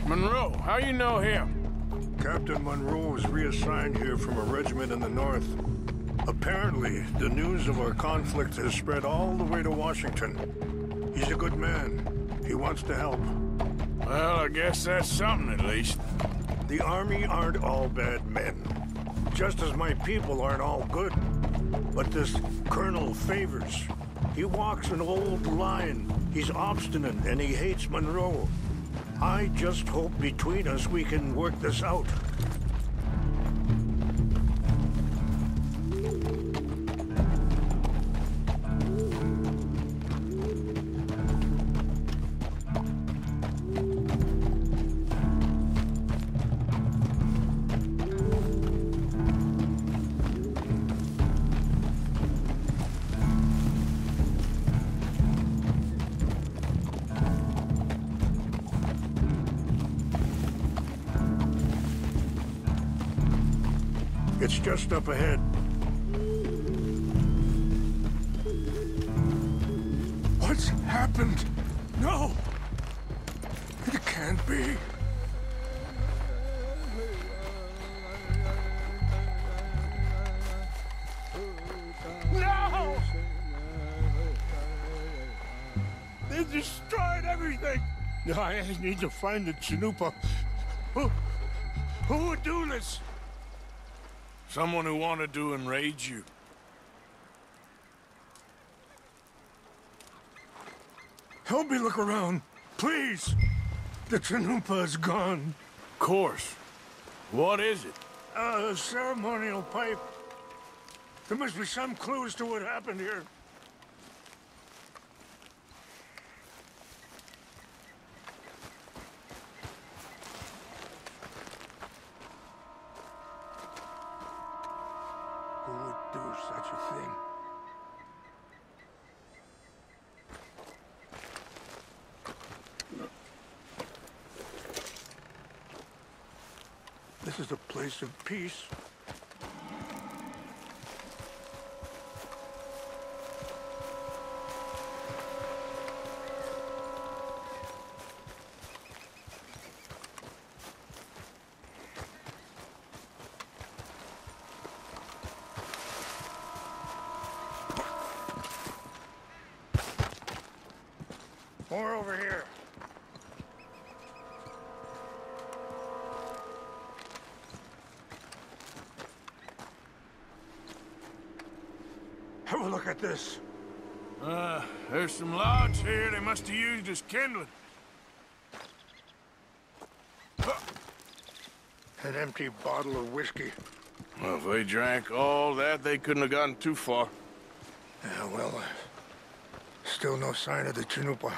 Monroe, how you know him? Captain Monroe was reassigned here from a regiment in the north. Apparently, the news of our conflict has spread all the way to Washington. He's a good man. He wants to help. Well, I guess that's something at least. The Army aren't all bad men. Just as my people aren't all good. But this Colonel Favors, he walks an old line. He's obstinate and he hates Monroe. I just hope between us we can work this out. It's just up ahead. What's happened? No! It can't be. No! They destroyed everything! I need to find the Chanupa. Who would do this? Someone who wanted to enrage you. Help me look around, please. The Chanupa is gone. Of course. What is it? A ceremonial pipe. There must be some clues to what happened here. Who would do such a thing? This is a place of peace. More over here. Have a look at this. There's some logs here they must have used as kindling. An empty bottle of whiskey. Well, if they drank all that, they couldn't have gotten too far. Yeah, well, still no sign of the Chanupa.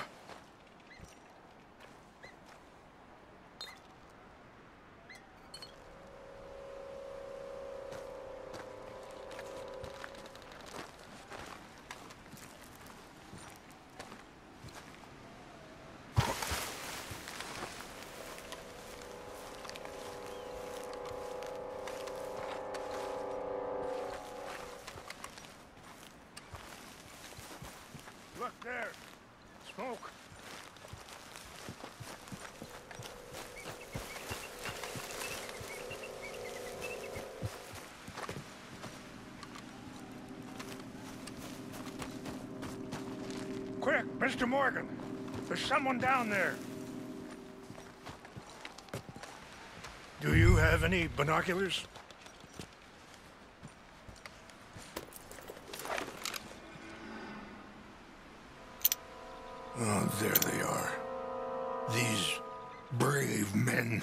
Look there. Smoke. Quick, Mr. Morgan. There's someone down there. Do you have any binoculars? Oh, there they are. These brave men.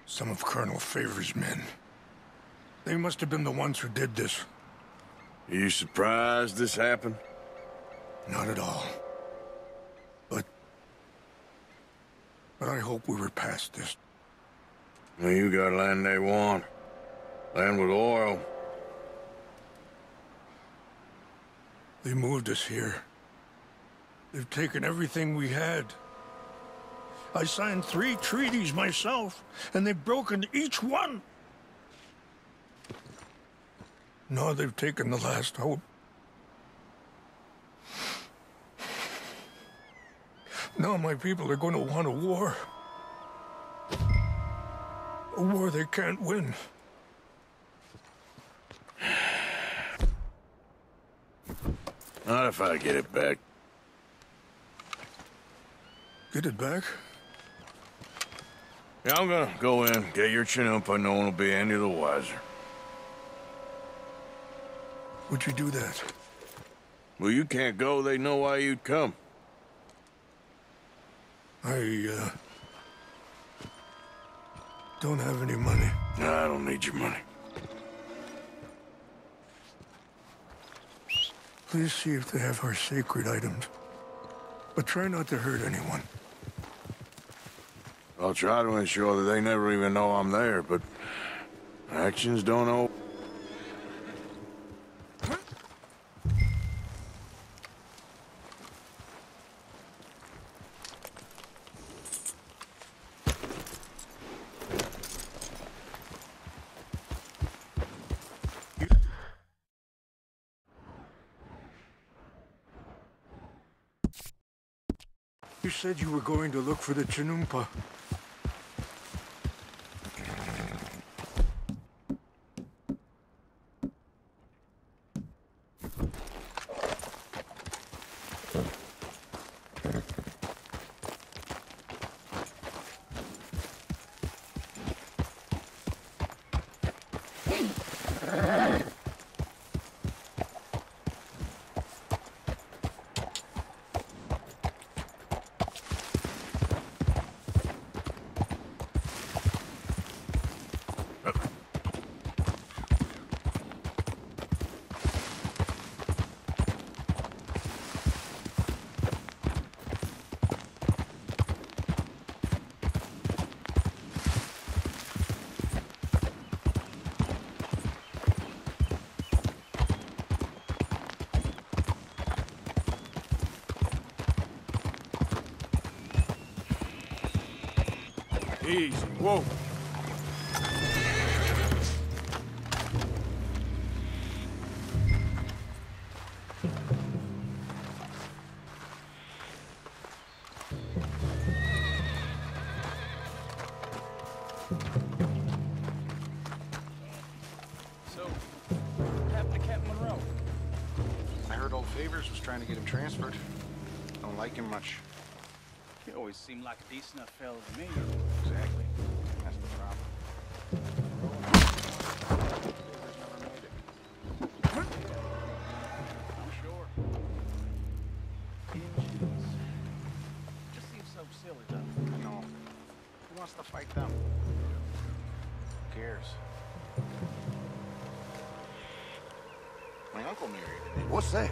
Some of Colonel Favors' men. They must have been the ones who did this. Are you surprised this happened? Not at all. But I hope we were past this. Well, you got land they want. Land with oil. They moved us here. They've taken everything we had. I signed 3 treaties myself, and they've broken each one. Now they've taken the last hope. Now my people are going to want a war. A war they can't win. Not if I get it back. Get it back? Yeah, I'm gonna go in, get your Chinoopa, no one will be any the wiser. Would you do that? Well, you can't go, they know why you'd come. I, don't have any money. No, I don't need your money. Please see if they have our sacred items. But try not to hurt anyone. I'll try to ensure that they never even know I'm there, but actions don't know. You said you were going to look for the Chinoopa. Easy. Whoa. So, what happened to Captain Monroe? I heard old Favors was trying to get him transferred. Don't like him much. He always seemed like a decent enough fellow to me. Exactly. That's the problem. I'm sure. Engines. Just seems so silly, though. I know. Who wants to fight them? Who cares? My uncle married her. What's that?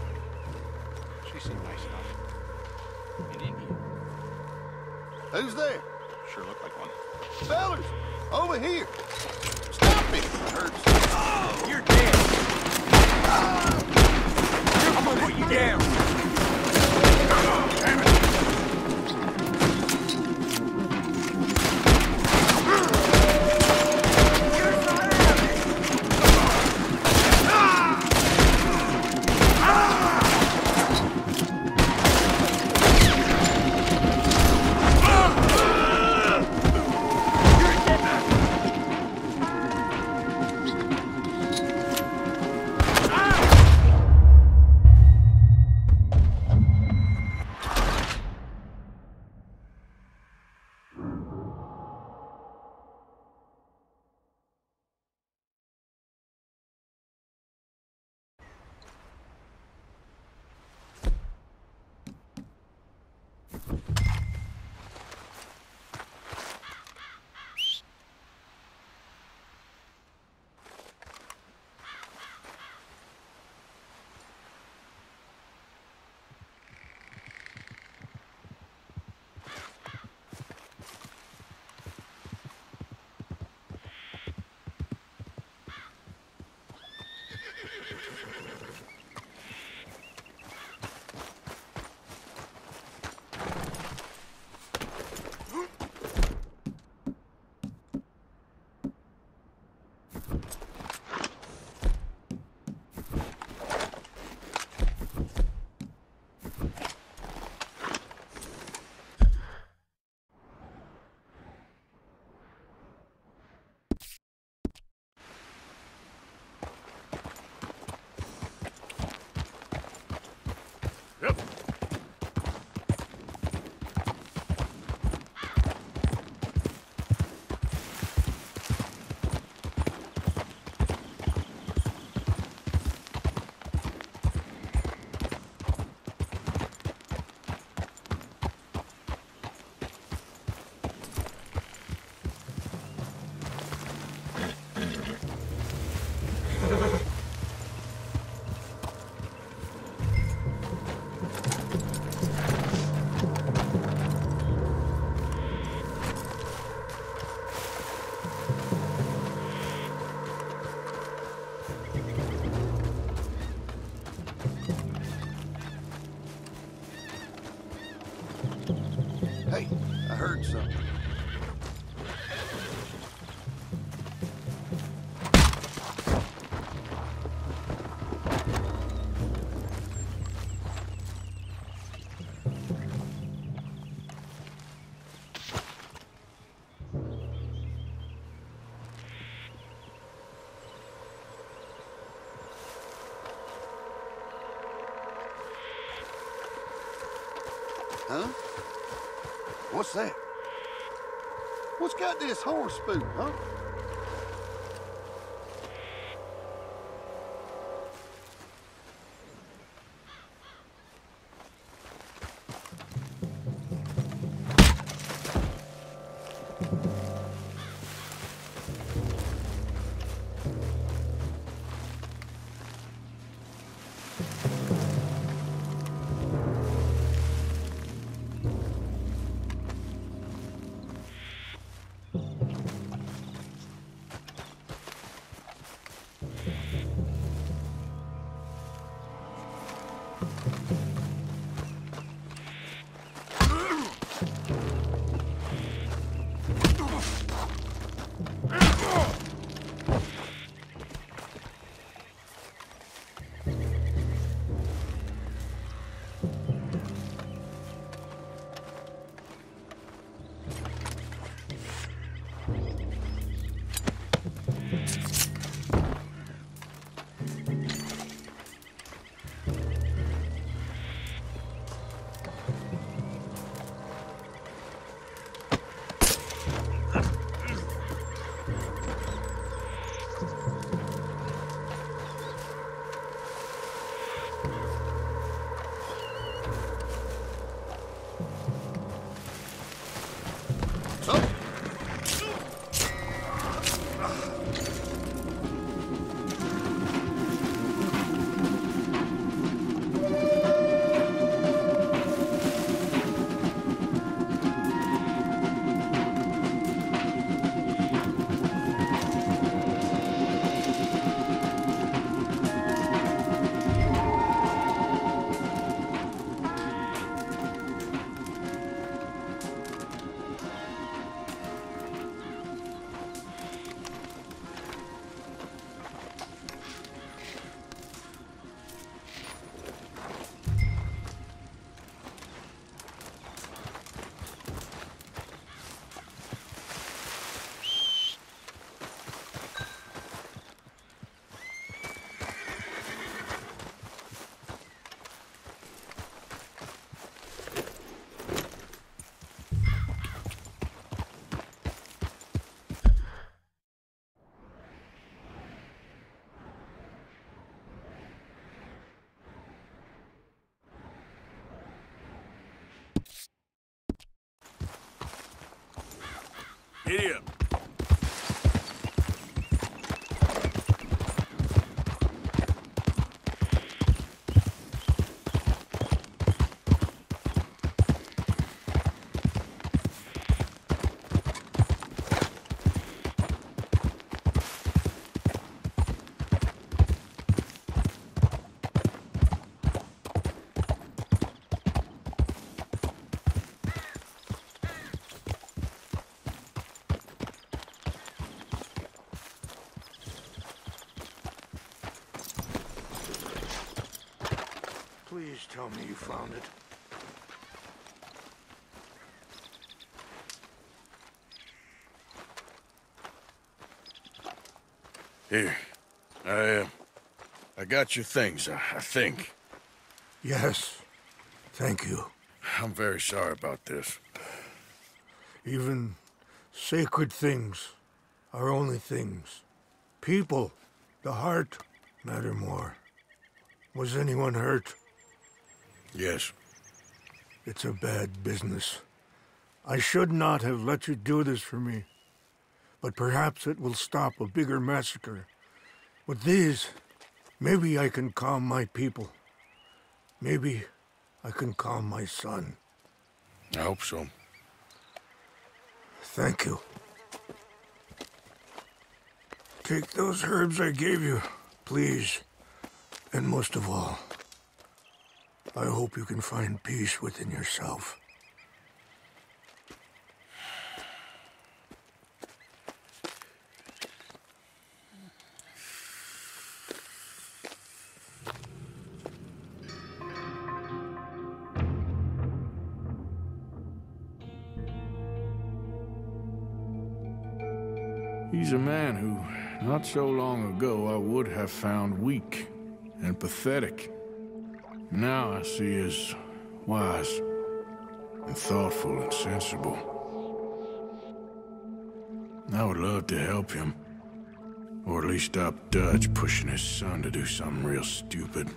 She seemed nice enough. In India. Who's there? Sure looked like one. Fellas, over here. Stop it. It hurts. Oh, you're dead. I'm gonna put you down. Damn it. heard something. Huh? What's that? What's got this horse spook, huh? Giddy up. Please tell me you found it. Here. I got your things, I think. Yes. Thank you. I'm very sorry about this. Even sacred things are only things. People, the heart, matter more. Was anyone hurt? Yes. It's a bad business. I should not have let you do this for me. But perhaps it will stop a bigger massacre. With these, maybe I can calm my people. Maybe I can calm my son. I hope so. Thank you. Take those herbs I gave you, please. And most of all, I hope you can find peace within yourself. He's a man who, not so long ago, I would have found weak and pathetic. Now I see as wise and thoughtful and sensible. I would love to help him. Or at least stop Dutch pushing his son to do something real stupid.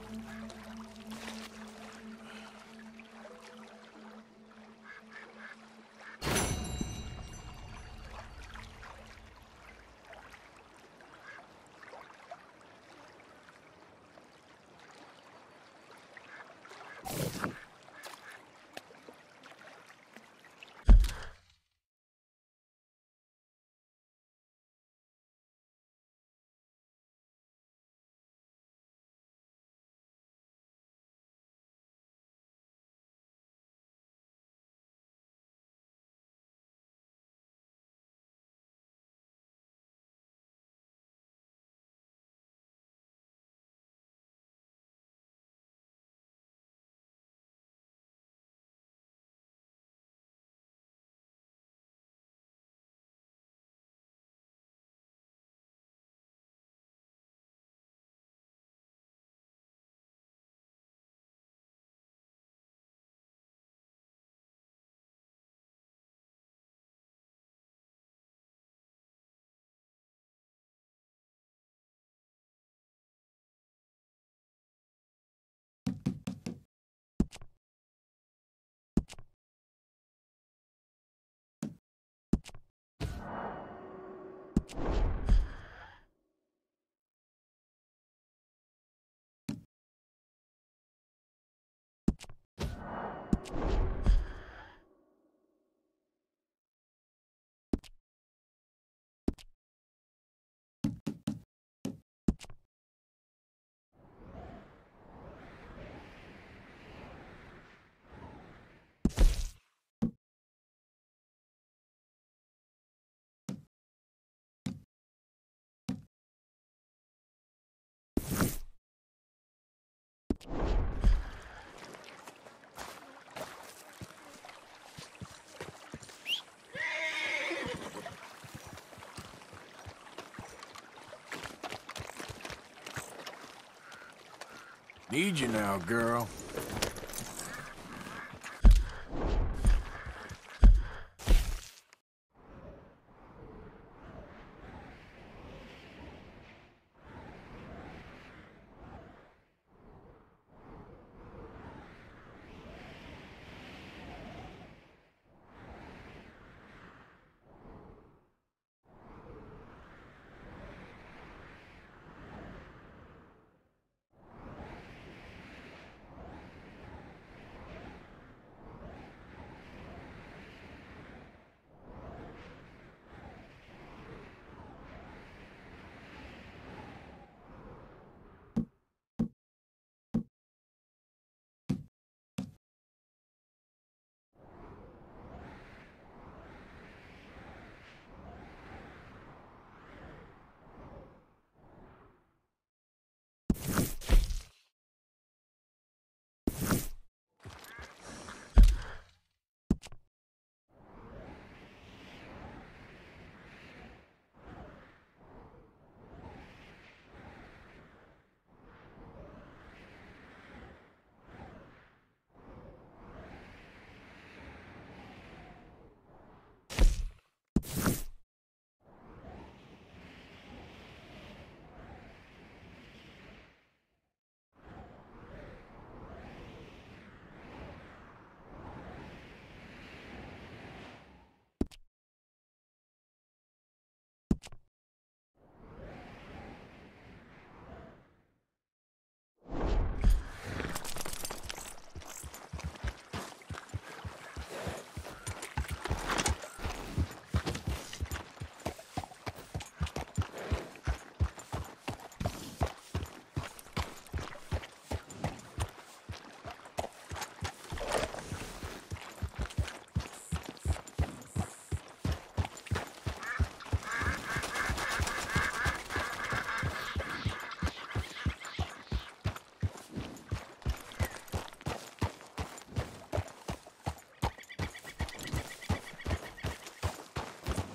Need you now, girl.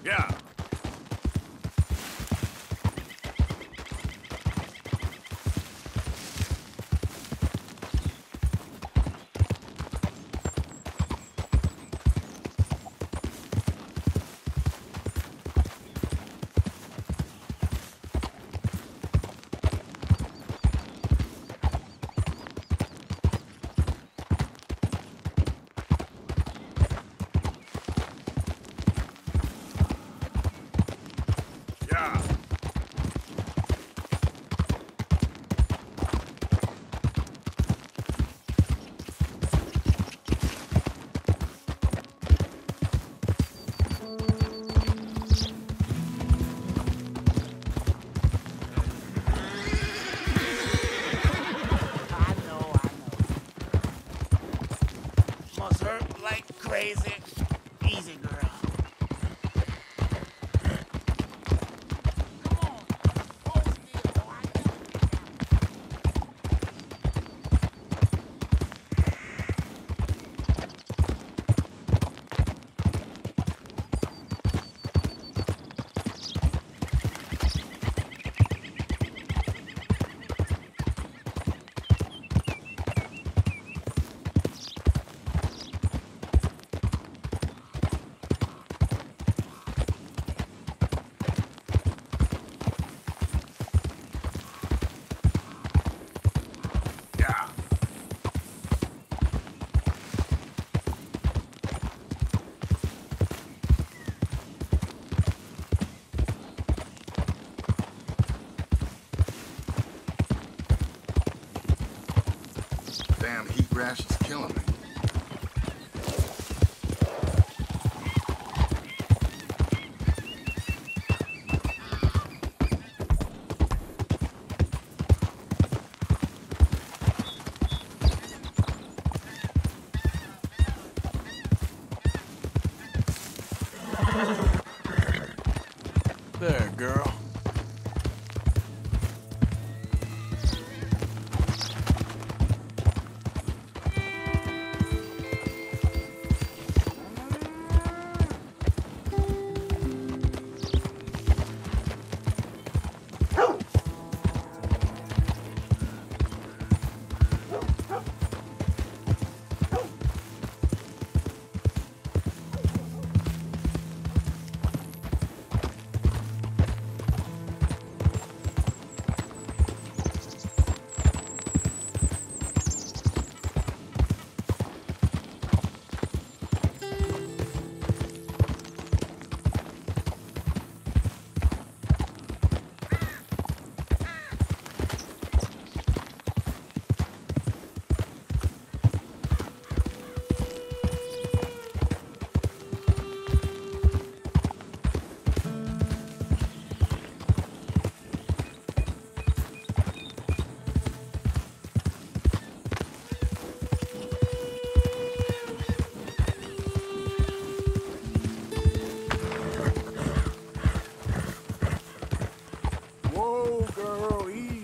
Yeah. grass is killing me. There, girl. Whoa, girl, easy.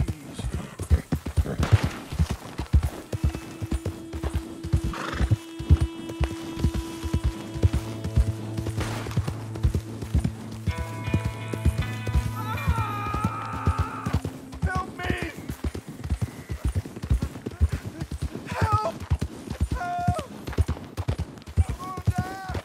Help me! Help! Help! I'm gonna die!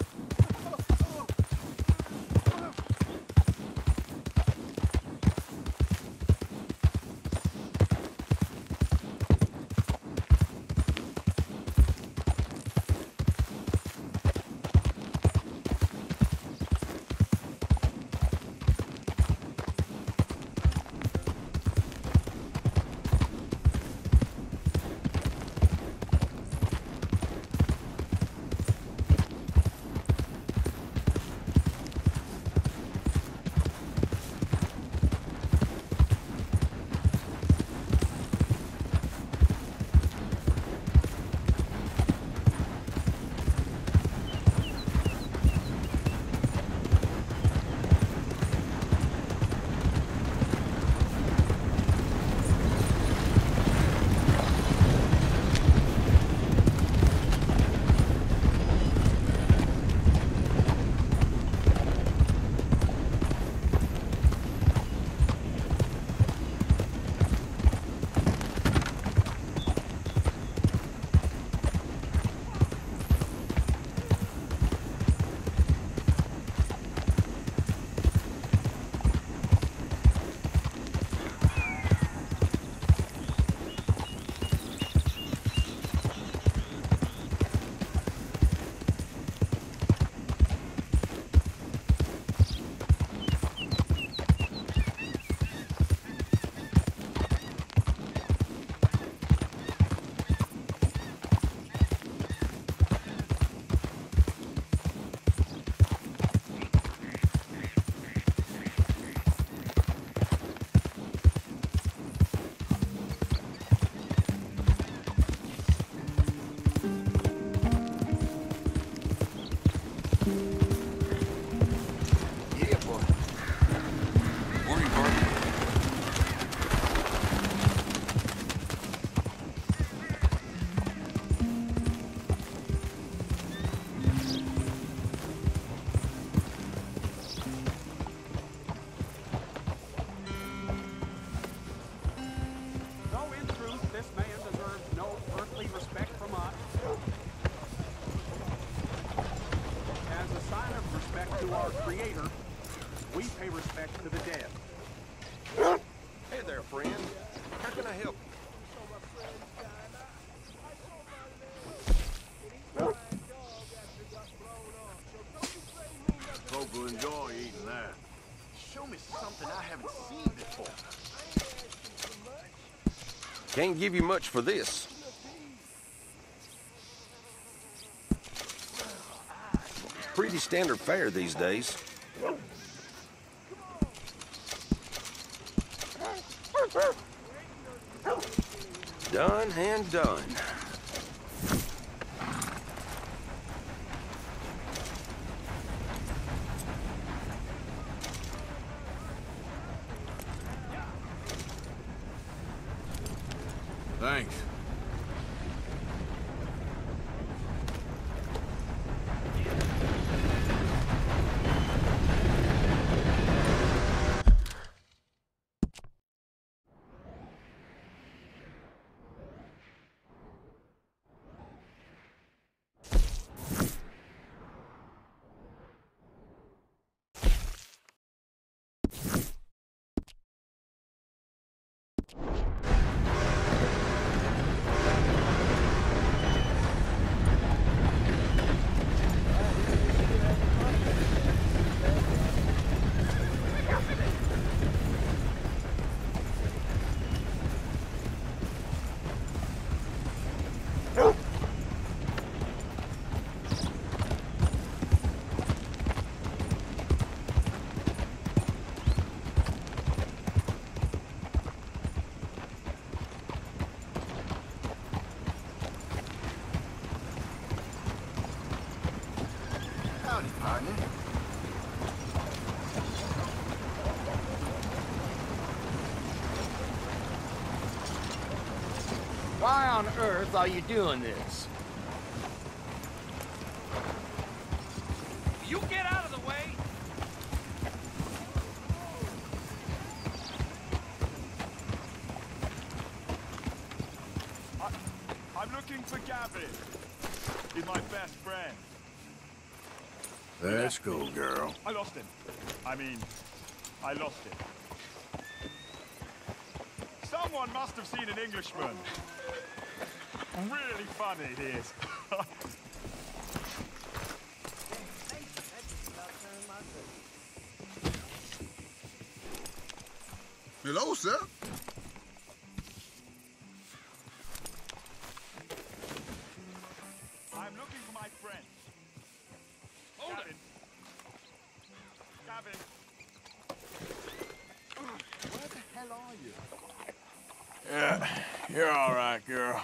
to our Creator, we pay respect to the dead. Hey there, friend. How can I help you? Folk will enjoy eating that. Show me something I haven't seen before. Can't give you much for this. pretty standard fare these days. Done and done. Thanks. Howdy, partner. Why on earth are you doing this? You get out of the way! I'm looking for Gavin. He's my best friend. Let's go, girl. I lost him. I lost him. Someone must have seen an Englishman. Really funny, he is. Hello, sir. I'm looking for my friend. Hold Gavin. Gavin. Where the hell are you? Yeah, you're all right, girl.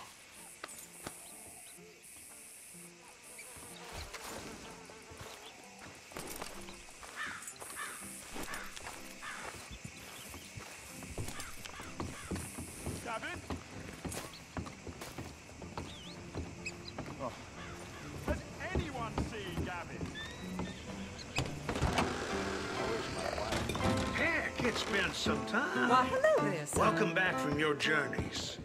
Gavin? Oh. Has anyone seen Gavin? Heck, it's been some time. Why, hello there, sir. Welcome back from your journeys.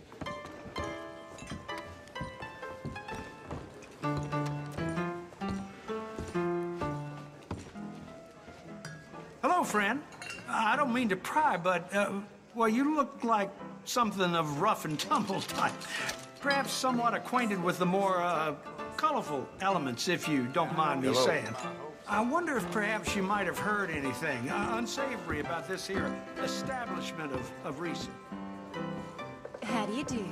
Hello, friend. I don't mean to pry, but, well, you look like something of rough and tumble type. Perhaps somewhat acquainted with the more, colorful elements, if you don't mind me saying. I wonder if perhaps you might have heard anything unsavory about this here establishment of recent. How do you do?